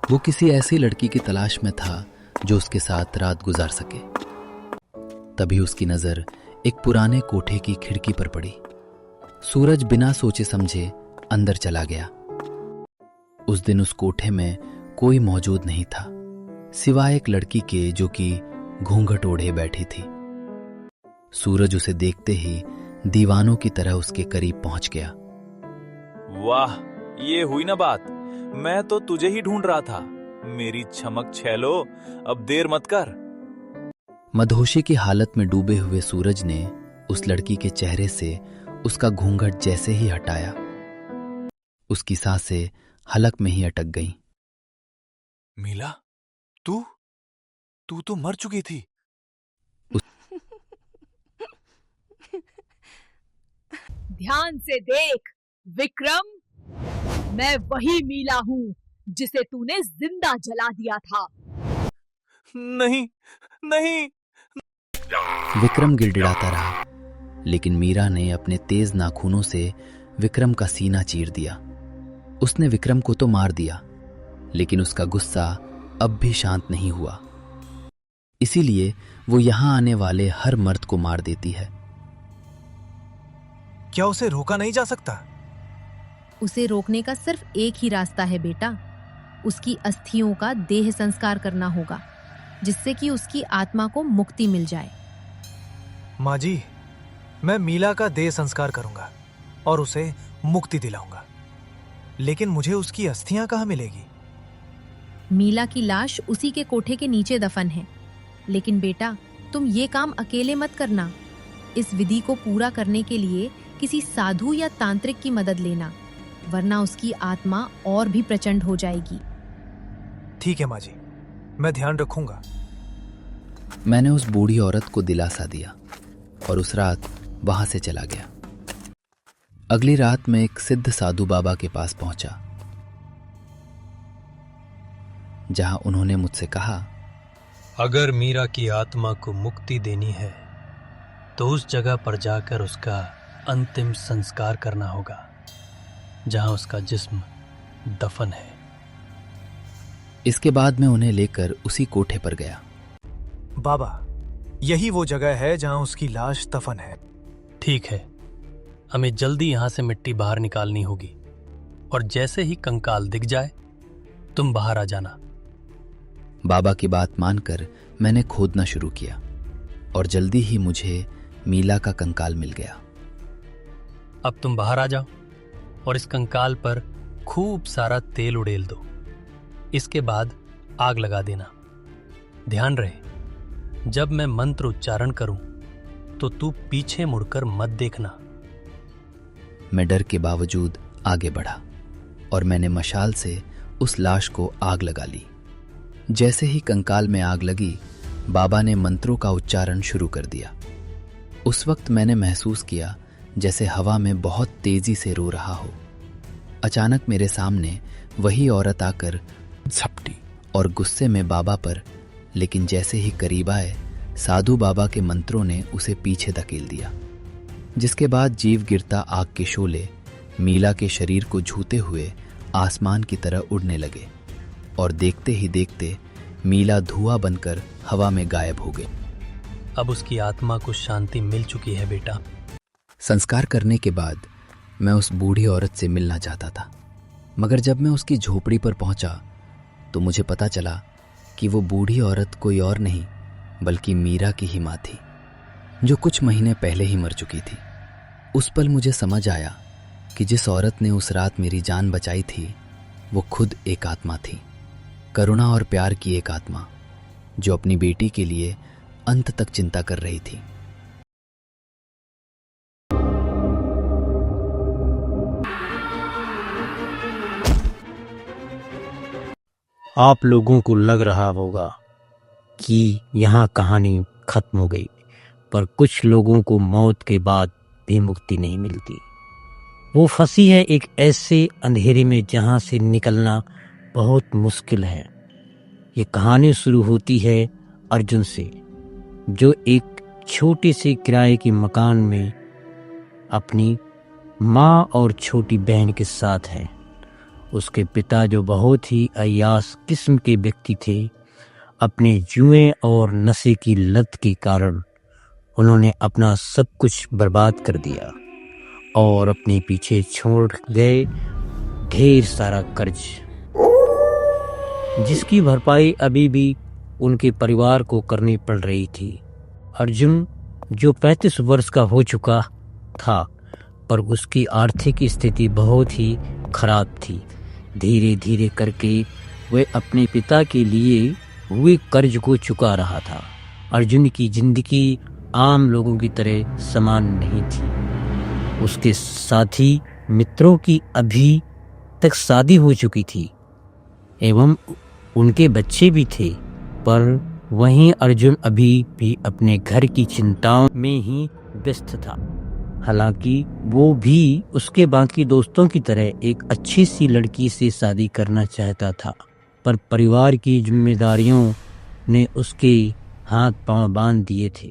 वो किसी ऐसी लड़की की तलाश में था जो उसके साथ रात गुजार सके। तभी उसकी नजर एक पुराने कोठे की खिड़की पर पड़ी। सूरज बिना सोचे समझे अंदर चला गया। उस दिन उस कोठे में कोई मौजूद नहीं था, सिवाय एक लड़की के जो कि घूंघट ओढ़े बैठी थी। सूरज उसे देखते ही दीवानों की तरह उसके करीब पहुंच गया। वाह, ये हुई ना बात। मैं तो तुझे ही ढूंढ रहा था। मेरी चमक छैलो, अब देर मत कर। मदहोशी की हालत में डूबे हुए सूरज ने उस लड़की के चेहरे से उसका घूंघट जैसे ही हटाया, उसकी सांसें हलक में ही अटक गईं। मीला, तू तो मर चुकी थी। ध्यान से देख विक्रम, मैं वही मीला हूँ जिसे तूने जिंदा जला दिया था। नहीं। विक्रम गिड़गिड़ाता रहा, लेकिन मीरा ने अपने तेज नाखूनों से विक्रम का सीना चीर दिया। उसने विक्रम को तो मार दिया, लेकिन उसका गुस्सा अब भी शांत नहीं हुआ। इसीलिए वो यहां आने वाले हर मर्द को मार देती है। क्या उसे रोका नहीं जा सकता? उसे रोकने का सिर्फ एक ही रास्ता है बेटा, उसकी अस्थियों का देह संस्कार करना होगा, जिससे कि उसकी आत्मा को मुक्ति मिल जाए। माँ जी, मैं मीला का देह संस्कार करूंगा और उसे मुक्ति दिलाऊंगा, लेकिन मुझे उसकी अस्थियां कहाँ मिलेगी? मीला की लाश उसी के कोठे के नीचे दफन है। लेकिन बेटा, तुम ये काम अकेले मत करना। इस विधि को पूरा करने के लिए किसी साधु या तांत्रिक की मदद लेना, वरना उसकी आत्मा और भी प्रचंड हो जाएगी। ठीक है माँ जी, मैं ध्यान रखूंगा। मैंने उस बूढ़ी औरत को दिलासा दिया और उस रात वहां से चला गया। अगली रात मैं एक सिद्ध साधु बाबा के पास पहुंचा, जहां उन्होंने मुझसे कहा, अगर मीरा की आत्मा को मुक्ति देनी है तो उस जगह पर जाकर उसका अंतिम संस्कार करना होगा जहां उसका जिस्म दफन है। इसके बाद मैं उन्हें लेकर उसी कोठे पर गया। बाबा, यही वो जगह है जहां उसकी लाश दफन है। ठीक है, हमें जल्दी यहां से मिट्टी बाहर निकालनी होगी और जैसे ही कंकाल दिख जाए तुम बाहर आ जाना। बाबा की बात मानकर मैंने खोदना शुरू किया और जल्दी ही मुझे मीला का कंकाल मिल गया। अब तुम बाहर आ जाओ और इस कंकाल पर खूब सारा तेल उड़ेल दो। इसके बाद आग लगा देना। ध्यान रहे, जब मैं मंत्र उच्चारण करूं तो तू पीछे मुड़कर मत देखना। मैं डर के बावजूद आगे बढ़ा और मैंने मशाल से उस लाश को आग लगा ली। जैसे ही कंकाल में आग लगी, बाबा ने मंत्रों का उच्चारण शुरू कर दिया। उस वक्त मैंने महसूस किया जैसे हवा में बहुत तेजी से रो रहा हो। अचानक मेरे सामने वही औरत आकर झपटी और गुस्से में बाबा पर, लेकिन जैसे ही करीब आए, साधु बाबा के मंत्रों ने उसे पीछे धकेल दिया, जिसके बाद जीव गिरता आग के शोले मीला के शरीर को छूते हुए आसमान की तरह उड़ने लगे और देखते ही देखते मीला धुआं बनकर हवा में गायब हो गई। अब उसकी आत्मा को शांति मिल चुकी है बेटा। संस्कार करने के बाद मैं उस बूढ़ी औरत से मिलना चाहता था, मगर जब मैं उसकी झोपड़ी पर पहुंचा तो मुझे पता चला कि वो बूढ़ी औरत कोई और नहीं बल्कि मीरा की ही माँ थी, जो कुछ महीने पहले ही मर चुकी थी। उस पल मुझे समझ आया कि जिस औरत ने उस रात मेरी जान बचाई थी वो खुद एक आत्मा थी, करुणा और प्यार की एक आत्मा, जो अपनी बेटी के लिए अंत तक चिंता कर रही थी। आप लोगों को लग रहा होगा कि यहाँ कहानी खत्म हो गई, पर कुछ लोगों को मौत के बाद भी मुक्ति नहीं मिलती। वो फंसी है एक ऐसे अंधेरे में जहाँ से निकलना बहुत मुश्किल है। ये कहानी शुरू होती है अर्जुन से, जो एक छोटे से किराए के मकान में अपनी माँ और छोटी बहन के साथ है। उसके पिता, जो बहुत ही अय्याश किस्म के व्यक्ति थे, अपने जुए और नशे की लत के कारण उन्होंने अपना सब कुछ बर्बाद कर दिया और अपने पीछे छोड़ गए ढेर सारा कर्ज, जिसकी भरपाई अभी भी उनके परिवार को करनी पड़ रही थी। अर्जुन, जो 35 वर्ष का हो चुका था, पर उसकी आर्थिक स्थिति बहुत ही खराब थी। धीरे धीरे करके वह अपने पिता के लिए हुए कर्ज को चुका रहा था। अर्जुन की जिंदगी आम लोगों की तरह समान नहीं थी। उसके साथी मित्रों की अभी तक शादी हो चुकी थी एवं उनके बच्चे भी थे, पर वहीं अर्जुन अभी भी अपने घर की चिंताओं में ही व्यस्त था। हालांकि वो भी उसके बाकी दोस्तों की तरह एक अच्छी सी लड़की से शादी करना चाहता था, पर परिवार की जिम्मेदारियों ने उसके हाथ पांव बांध दिए थे।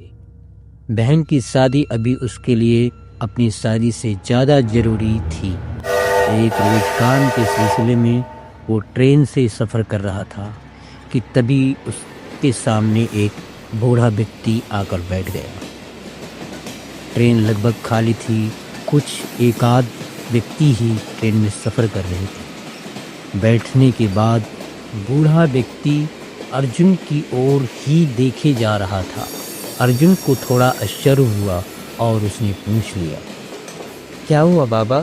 बहन की शादी अभी उसके लिए अपनी शादी से ज़्यादा ज़रूरी थी। एक रोज काम के सिलसिले में वो ट्रेन से सफ़र कर रहा था कि तभी उसके सामने एक बूढ़ा व्यक्ति आकर बैठ गया। ट्रेन लगभग खाली थी, कुछ एकाध व्यक्ति ही ट्रेन में सफ़र कर रहे थे। बैठने के बाद बूढ़ा व्यक्ति अर्जुन की ओर ही देखे जा रहा था। अर्जुन को थोड़ा आश्चर्य हुआ और उसने पूछ लिया, क्या हुआ बाबा,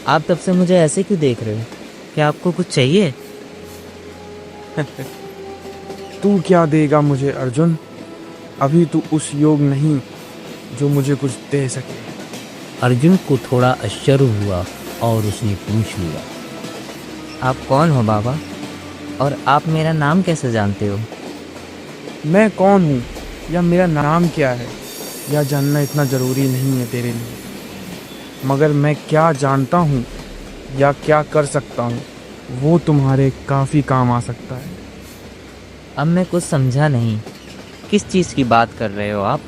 आप तब से मुझे ऐसे क्यों देख रहे हो? क्या आपको कुछ चाहिए? तू क्या देगा मुझे अर्जुन? अभी तू उस योग नहीं जो मुझे कुछ दे सके। अर्जुन को थोड़ा आश्चर्य हुआ और उसने पूछ लिया, आप कौन हो बाबा, और आप मेरा नाम कैसे जानते हो? मैं कौन हूँ या मेरा नाम क्या है यह जानना इतना ज़रूरी नहीं है तेरे लिए, मगर मैं क्या जानता हूँ या क्या कर सकता हूँ वो तुम्हारे काफ़ी काम आ सकता है। अब मैं कुछ समझा नहीं, किस चीज़ की बात कर रहे हो आप?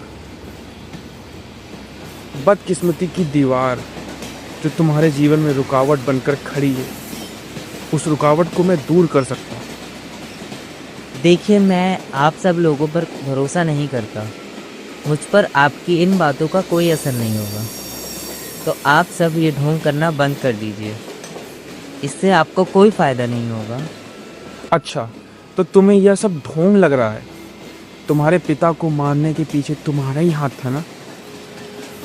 बदकिस्मती की दीवार जो तुम्हारे जीवन में रुकावट बनकर खड़ी है, उस रुकावट को मैं दूर कर सकता हूँ। देखिए, मैं आप सब लोगों पर भरोसा नहीं करता। मुझ पर आपकी इन बातों का कोई असर नहीं होगा, तो आप सब ये ढोंग करना बंद कर दीजिए। इससे आपको कोई फ़ायदा नहीं होगा। अच्छा, तो तुम्हें यह सब ढोंग लग रहा है? तुम्हारे पिता को मारने के पीछे तुम्हारा ही हाथ था ना?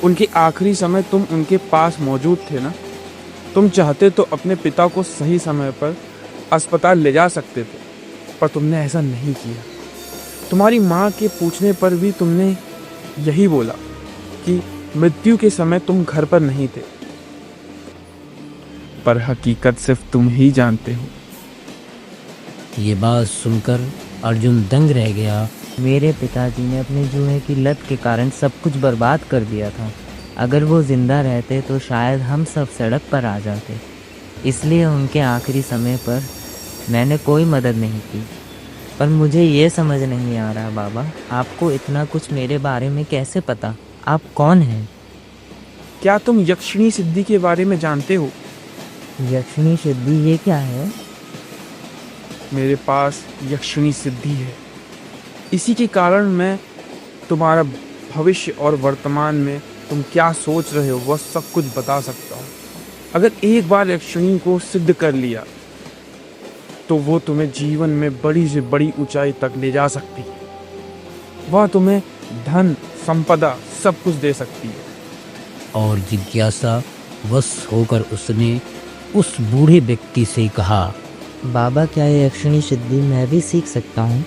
उनके आखिरी समय तुम उनके पास मौजूद थे ना? तुम चाहते तो अपने पिता को सही समय पर अस्पताल ले जा सकते थे, पर तुमने ऐसा नहीं किया। तुम्हारी माँ के पूछने पर भी तुमने यही बोला कि मृत्यु के समय तुम घर पर नहीं थे, पर हकीकत सिर्फ तुम ही जानते हो। ये बात सुनकर अर्जुन दंग रह गया। मेरे पिताजी ने अपने जुए की लत के कारण सब कुछ बर्बाद कर दिया था। अगर वो जिंदा रहते तो शायद हम सब सड़क पर आ जाते, इसलिए उनके आखिरी समय पर मैंने कोई मदद नहीं की। पर मुझे ये समझ नहीं आ रहा बाबा, आपको इतना कुछ मेरे बारे में कैसे पता? आप कौन हैं? क्या तुम यक्षिणी सिद्धि के बारे में जानते हो? यक्षिणी सिद्धि ये क्या है? मेरे पास यक्षिणी सिद्धि है। इसी के कारण मैं तुम्हारा भविष्य और वर्तमान में तुम क्या सोच रहे हो वह सब कुछ बता सकता हूँ। अगर एक बार यक्षिणी को सिद्ध कर लिया तो वो तुम्हें जीवन में बड़ी से बड़ी ऊंचाई तक ले जा सकती है। वह तुम्हें धन संपदा सब कुछ दे सकती है। और जिज्ञासा वश होकर उसने उस बूढ़े व्यक्ति से कहा, बाबा क्या ये यक्षिणी सिद्धि मैं भी सीख सकता हूँ?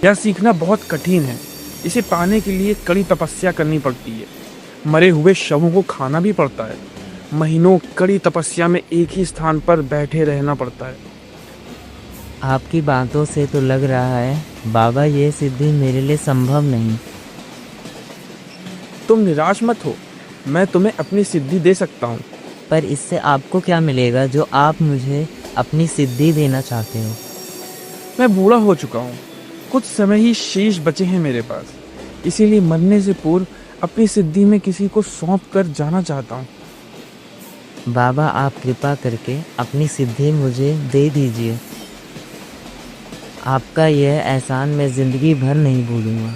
यह सीखना बहुत कठिन है। इसे पाने के लिए कड़ी तपस्या करनी पड़ती है। मरे हुए शवों को खाना भी पड़ता है। महीनों कड़ी तपस्या में एक ही स्थान पर बैठे रहना पड़ता है। आपकी बातों से तो लग रहा है बाबा ये सिद्धि मेरे लिए संभव नहीं। तुम निराश मत हो, मैं तुम्हें अपनी सिद्धि दे सकता हूँ। पर इससे आपको क्या मिलेगा जो आप मुझे अपनी सिद्धि देना चाहते हो? मैं बूढ़ा हो चुका हूँ, कुछ समय ही शेष बचे हैं मेरे पास। इसीलिए मरने से पूर्व अपनी सिद्धि में किसी को सौंप कर जाना चाहता हूँ। बाबा आप कृपा करके अपनी सिद्धि मुझे दे दीजिए। आपका यह एहसान मैं जिंदगी भर नहीं भूलूंगा।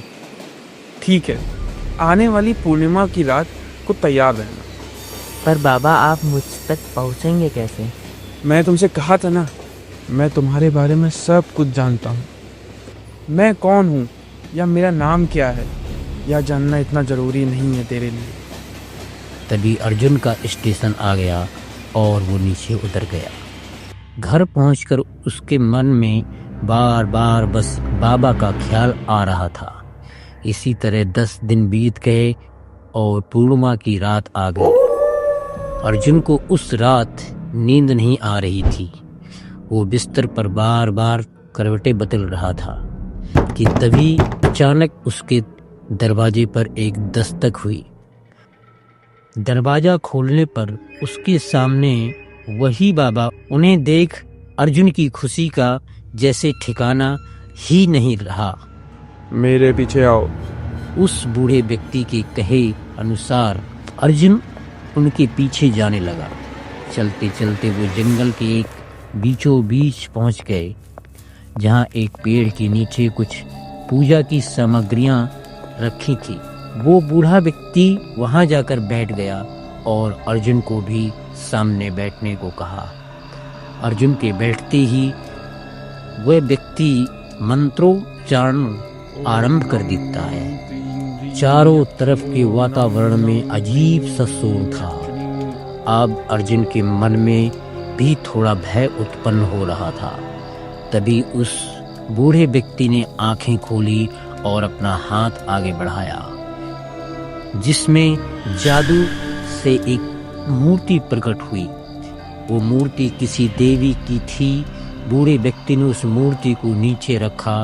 ठीक है, आने वाली पूर्णिमा की रात को तैयार रहना। पर बाबा आप मुझ तक पहुंचेंगे कैसे? मैं तुमसे कहा था ना, मैं तुम्हारे बारे में सब कुछ जानता हूँ। मैं कौन हूँ या मेरा नाम क्या है यह जानना इतना जरूरी नहीं है तेरे लिए। तभी अर्जुन का स्टेशन आ गया और वो नीचे उतर गया। घर पहुंचकर उसके मन में बार बार बस बाबा का ख्याल आ रहा था। इसी तरह 10 दिन बीत गए और पूर्णिमा की रात आ गई। अर्जुन को उस रात नींद नहीं आ रही थी। वो बिस्तर पर बार बार करवटें बदल रहा था कि तभी अचानक उसके दरवाजे पर एक दस्तक हुई। दरवाजा खोलने पर उसके सामने वही बाबा। उन्हें देख अर्जुन की खुशी का जैसे ठिकाना ही नहीं रहा। मेरे पीछे आओ। उस बूढ़े व्यक्ति के कहे अनुसार अर्जुन उनके पीछे जाने लगा। चलते चलते वो जंगल के एक बीचों बीच पहुंच गए, जहां एक पेड़ के नीचे कुछ पूजा की सामग्रियां रखी थी। वो बूढ़ा व्यक्ति वहां जाकर बैठ गया और अर्जुन को भी सामने बैठने को कहा। अर्जुन के बैठते ही वह व्यक्ति मंत्रोच्चारण आरंभ कर देता है। चारों तरफ के वातावरण में अजीब सा शोर था। अब अर्जुन के मन में भी थोड़ा भय उत्पन्न हो रहा था। तभी उस बूढ़े व्यक्ति ने आंखें खोली और अपना हाथ आगे बढ़ाया, जिसमें जादू से एक मूर्ति प्रकट हुई। वो मूर्ति किसी देवी की थी। बूढ़े व्यक्ति ने उस मूर्ति को नीचे रखा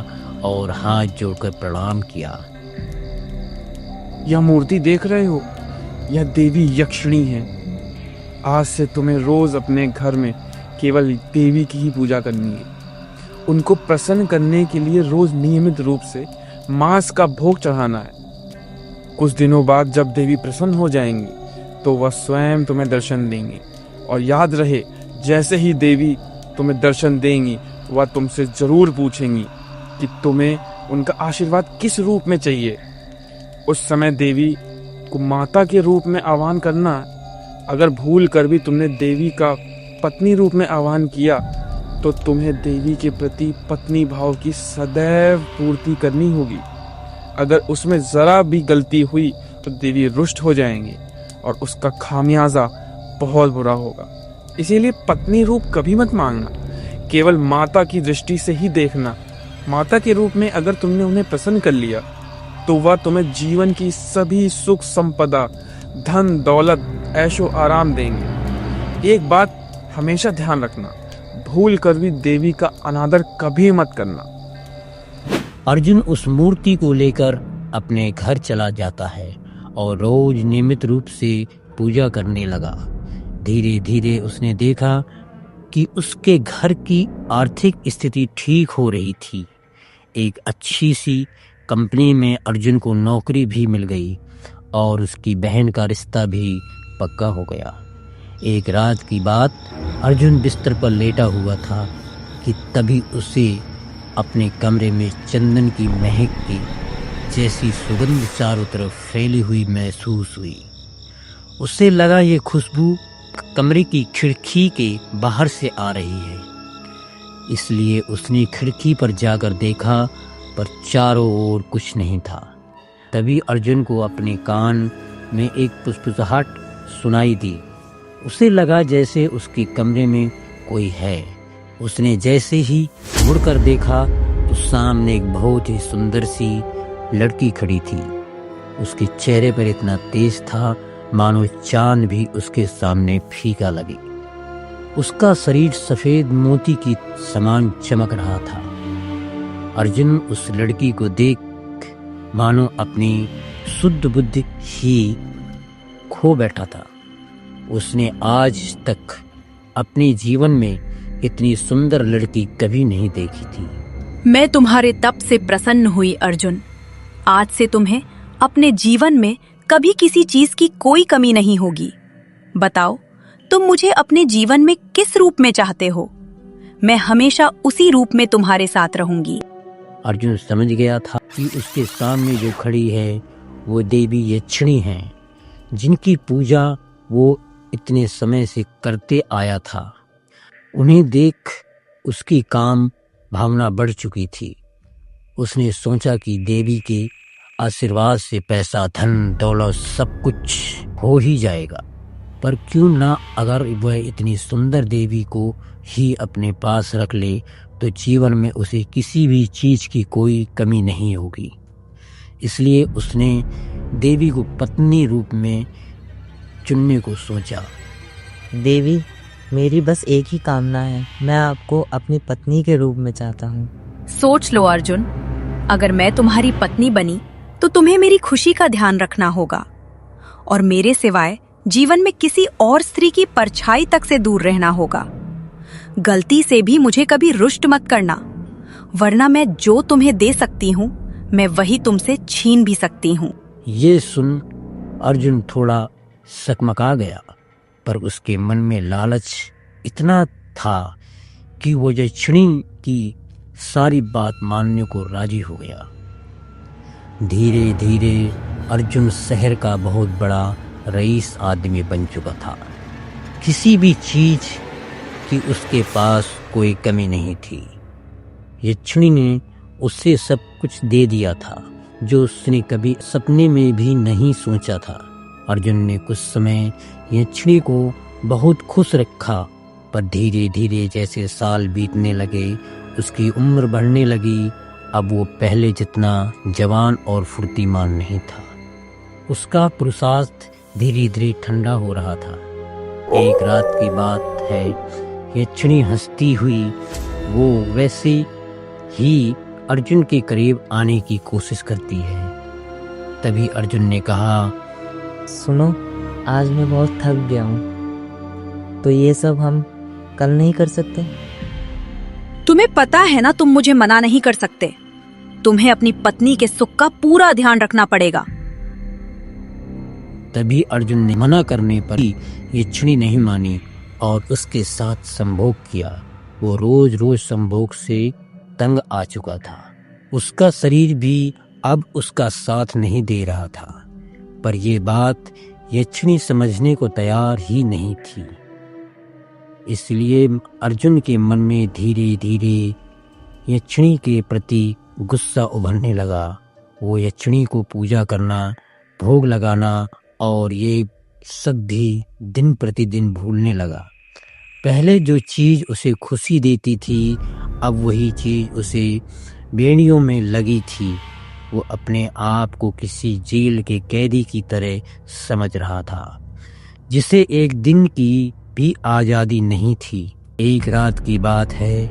और हाथ जोड़कर प्रणाम किया। यह मूर्ति देख रहे हो, यह देवी यक्षिणी है। आज से तुम्हें रोज अपने घर में केवल देवी की ही पूजा करनी है। उनको प्रसन्न करने के लिए रोज नियमित रूप से मांस का भोग चढ़ाना है। कुछ दिनों बाद जब देवी प्रसन्न हो जाएंगी तो वह स्वयं तुम्हें दर्शन देंगी। और याद रहे, जैसे ही देवी तुम्हें दर्शन देंगी वह तुमसे जरूर पूछेंगी कि तुम्हें उनका आशीर्वाद किस रूप में चाहिए। उस समय देवी को माता के रूप में आह्वान करना। अगर भूल कर भी तुमने देवी का पत्नी रूप में आह्वान किया तो तुम्हें देवी के प्रति पत्नी भाव की सदैव पूर्ति करनी होगी। अगर उसमें जरा भी गलती हुई तो देवी रुष्ट हो जाएंगी और उसका खामियाजा बहुत बुरा होगा। इसीलिए पत्नी रूप कभी मत मांगना, केवल माता की दृष्टि से ही देखना। माता के रूप में अगर तुमने उन्हें प्रसन्न कर लिया तो वह तुम्हें जीवन की सभी सुख संपदा, धन दौलत, ऐशो आराम देंगे। एक बात हमेशा ध्यान रखना, भूल कर भी देवी का अनादर कभी मत करना। अर्जुन उस मूर्ति को लेकर अपने घर चला जाता है और रोज नियमित रूप से पूजा करने लगा। धीरे धीरे उसने देखा कि उसके घर की आर्थिक स्थिति ठीक हो रही थी। एक अच्छी सी कंपनी में अर्जुन को नौकरी भी मिल गई और उसकी बहन का रिश्ता भी पक्का हो गया। एक रात की बात, अर्जुन बिस्तर पर लेटा हुआ था कि तभी उसे अपने कमरे में चंदन की महक की जैसी सुगंध चारों तरफ फैली हुई महसूस हुई। उसे लगा ये खुशबू कमरे की खिड़की के बाहर से आ रही है, इसलिए उसने खिड़की पर जाकर देखा, पर चारों ओर कुछ नहीं था। तभी अर्जुन को अपने कान में एक फुसफुसाहट सुनाई दी। उसे लगा जैसे उसके कमरे में कोई है। उसने जैसे ही मुड़कर देखा तो सामने एक बहुत ही सुंदर सी लड़की खड़ी थी। उसके चेहरे पर इतना तेज था मानो चांद भी उसके सामने फीका लगे। उसका शरीर सफेद मोती की समान चमक रहा था। अर्जुन उस लड़की को देख मानो अपनी शुद्ध बुद्धि ही खो बैठा था। उसने आज तक अपने जीवन में इतनी सुंदर लड़की कभी नहीं देखी थी। मैं तुम्हारे तप से प्रसन्न हुई अर्जुन। आज से तुम्हें अपने जीवन में कभी किसी चीज की कोई कमी नहीं होगी। बताओ, तुम मुझे अपने जीवन में किस रूप में चाहते हो? मैं हमेशा उसी रूप में तुम्हारे साथ रहूंगी। अर्जुन समझ गया था कि उसके सामने जो खड़ी है वो देवी यक्षिणी हैं, जिनकी पूजा वो इतने समय से करते आया था। उन्हें देख उसकी काम भावना बढ़ चुकी थी। उसने सोचा कि देवी के आशीर्वाद से पैसा, धन, दौलत सब कुछ हो ही जाएगा, पर क्यों ना अगर वह इतनी सुंदर देवी को ही अपने पास रख ले तो जीवन में उसे किसी भी चीज की कोई कमी नहीं होगी। इसलिए उसने देवी को पत्नी रूप में चुनने को सोचा। देवी, मेरी बस एक ही कामना है, मैं आपको अपनी पत्नी के रूप में चाहता हूँ। सोच लो अर्जुन, अगर मैं तुम्हारी पत्नी बनी तो तुम्हें मेरी खुशी का ध्यान रखना होगा और मेरे सिवाय जीवन में किसी और स्त्री की परछाई तक से दूर रहना होगा। गलती से भी मुझे कभी रुष्ट मत करना, वरना मैं जो तुम्हें दे सकती हूँ मैं वही तुमसे छीन भी सकती हूँ। ये सुन अर्जुन थोड़ा सकमका गया, पर उसके मन में लालच इतना था कि वो यक्षिणी की सारी बात मानने को राजी हो गया। धीरे धीरे अर्जुन शहर का बहुत बड़ा रईस आदमी बन चुका था। किसी भी चीज की उसके पास कोई कमी नहीं थी। यक्षिणी ने उससे सब कुछ दे दिया था जो उसने कभी सपने में भी नहीं सोचा था। अर्जुन ने कुछ समय यक्षिणी को बहुत खुश रखा, पर धीरे धीरे जैसे साल बीतने लगे उसकी उम्र बढ़ने लगी। अब वो पहले जितना जवान और फुर्तीमान नहीं था। उसका पुरुषार्थ धीरे धीरे ठंडा हो रहा था। एक रात की बात है, यक्षिणी हंसती हुई वो वैसे ही अर्जुन के करीब आने की कोशिश करती है। तभी अर्जुन ने कहा, सुनो, आज मैं बहुत थक गया हूँ, तो ये सब हम कल नहीं कर सकते? तुम्हें पता है ना तुम मुझे मना नहीं कर सकते। तुम्हें अपनी पत्नी के सुख का पूरा ध्यान रखना पड़ेगा। तभी अर्जुन ने मना करने पर यक्षिणी नहीं मानी और उसके साथ संभोग किया। वो रोज रोज संभोग से तंग आ चुका था। उसका शरीर भी अब उसका साथ नहीं दे रहा था, पर यह बात यक्षिणी समझने को तैयार ही नहीं थी। इसलिए अर्जुन के मन में धीरे धीरे यक्षिणी के प्रति गुस्सा उभरने लगा। वो यक्षिणी को पूजा करना, भोग लगाना और ये सब भी दिन प्रतिदिन भूलने लगा। पहले जो चीज उसे खुशी देती थी, अब वही चीज उसे बेड़ियों में लगी थी। वो अपने आप को किसी जेल के कैदी की तरह समझ रहा था, जिसे एक दिन की भी आजादी नहीं थी। एक रात की बात है,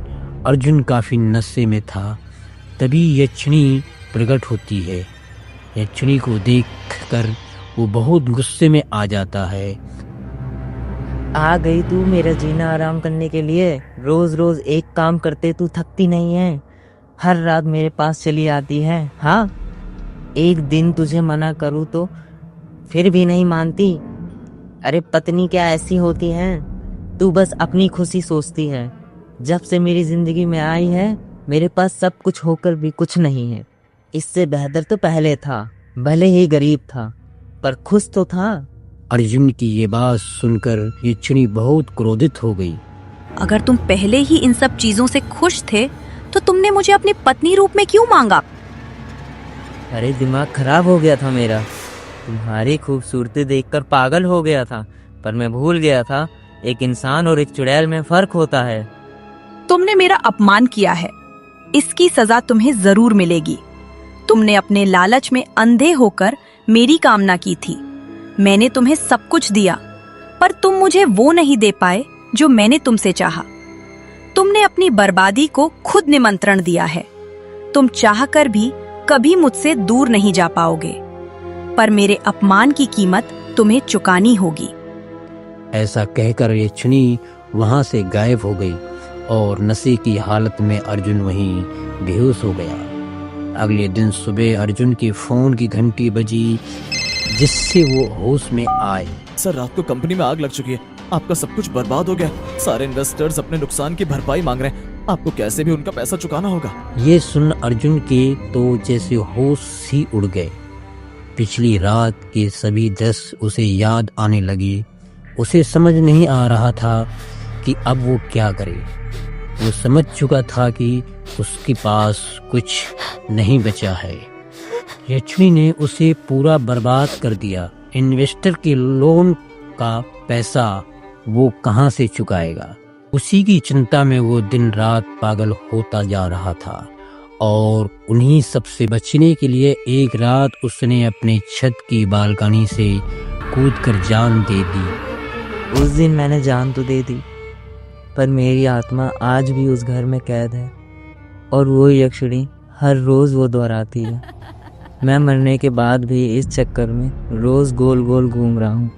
अर्जुन काफी नशे में था। तभी यक्षिणी प्रकट होती है। यक्षिणी को देखकर वो बहुत गुस्से में आ जाता है। आ गई तू मेरा जीना आराम करने के लिए? रोज रोज एक काम करते तू थकती नहीं है? हर रात मेरे पास चली आती है। हाँ, एक दिन तुझे मना करूँ तो फिर भी नहीं मानती। अरे पत्नी क्या ऐसी होती है? तू बस अपनी खुशी सोचती है। जब से मेरी जिंदगी में आई है, मेरे पास सब कुछ होकर भी कुछ नहीं है। इससे बेहतर तो पहले था, भले ही गरीब था, पर खुश तो था। अर्जुन की ये बात सुनकर यक्षिणी बहुत क्रोधित हो गई। अगर तुम पहले ही इन सब चीजों से खुश थे तो तुमने मुझे अपनी पत्नी रूप में क्यों मांगा? अरे दिमाग खराब हो गया था मेरा। तुम्हारी खूबसूरती देखकर पागल हो गया था, पर मैं भूल गया था एक इंसान और एक चुड़ैल में फर्क होता है। तुमने मेरा अपमान किया है, इसकी सजा तुम्हें जरूर मिलेगी। तुमने अपने लालच में अंधे होकर मेरी कामना की थी। मैंने तुम्हें सब कुछ दिया, पर तुम मुझे वो नहीं दे पाए जो मैंने तुमसे चाहा। तुमने अपनी बर्बादी को खुद निमंत्रण दिया है। तुम चाहकर भी कभी मुझसे दूर नहीं जा पाओगे, पर मेरे अपमान की कीमत तुम्हें चुकानी होगी। ऐसा कहकर यक्षिणी वहां से गायब हो गई और नशे की हालत में अर्जुन वहीं बेहोश हो गया। अगले दिन सुबह अर्जुन के फोन की घंटी बजी, जिससे वो होश में आए। सर, रात को कंपनी में आग लग चुकी है। आपका सब कुछ बर्बाद हो गया। सारे इन्वेस्टर्स अपने नुकसान की भरपाई मांग रहे हैं। आपको कैसे भी उनका पैसा चुकाना होगा। ये सुन अर्जुन के तो जैसे होश ही उड़ गए। पिछली रात के सभी दृश्य उसे याद आने लगे। उसे समझ नहीं आ रहा था कि अब वो क्या करे। वो समझ चुका था कि उसके पास कुछ नहीं बचा है। यक्षिणी ने उसे पूरा बर्बाद कर दिया। इन्वेस्टर के लोन का पैसा वो कहां से चुकाएगा? उसी की चिंता में वो दिन रात पागल होता जा रहा था और उन्हीं सबसे बचने के लिए एक रात उसने अपने छत की बालकनी से कूदकर जान दे दी। उस दिन मैंने जान तो दे दी, पर मेरी आत्मा आज भी उस घर में कैद है और वो यक्षिणी हर रोज वो दोहराती है। मैं मरने के बाद भी इस चक्कर में रोज गोल गोल घूम रहा हूँ।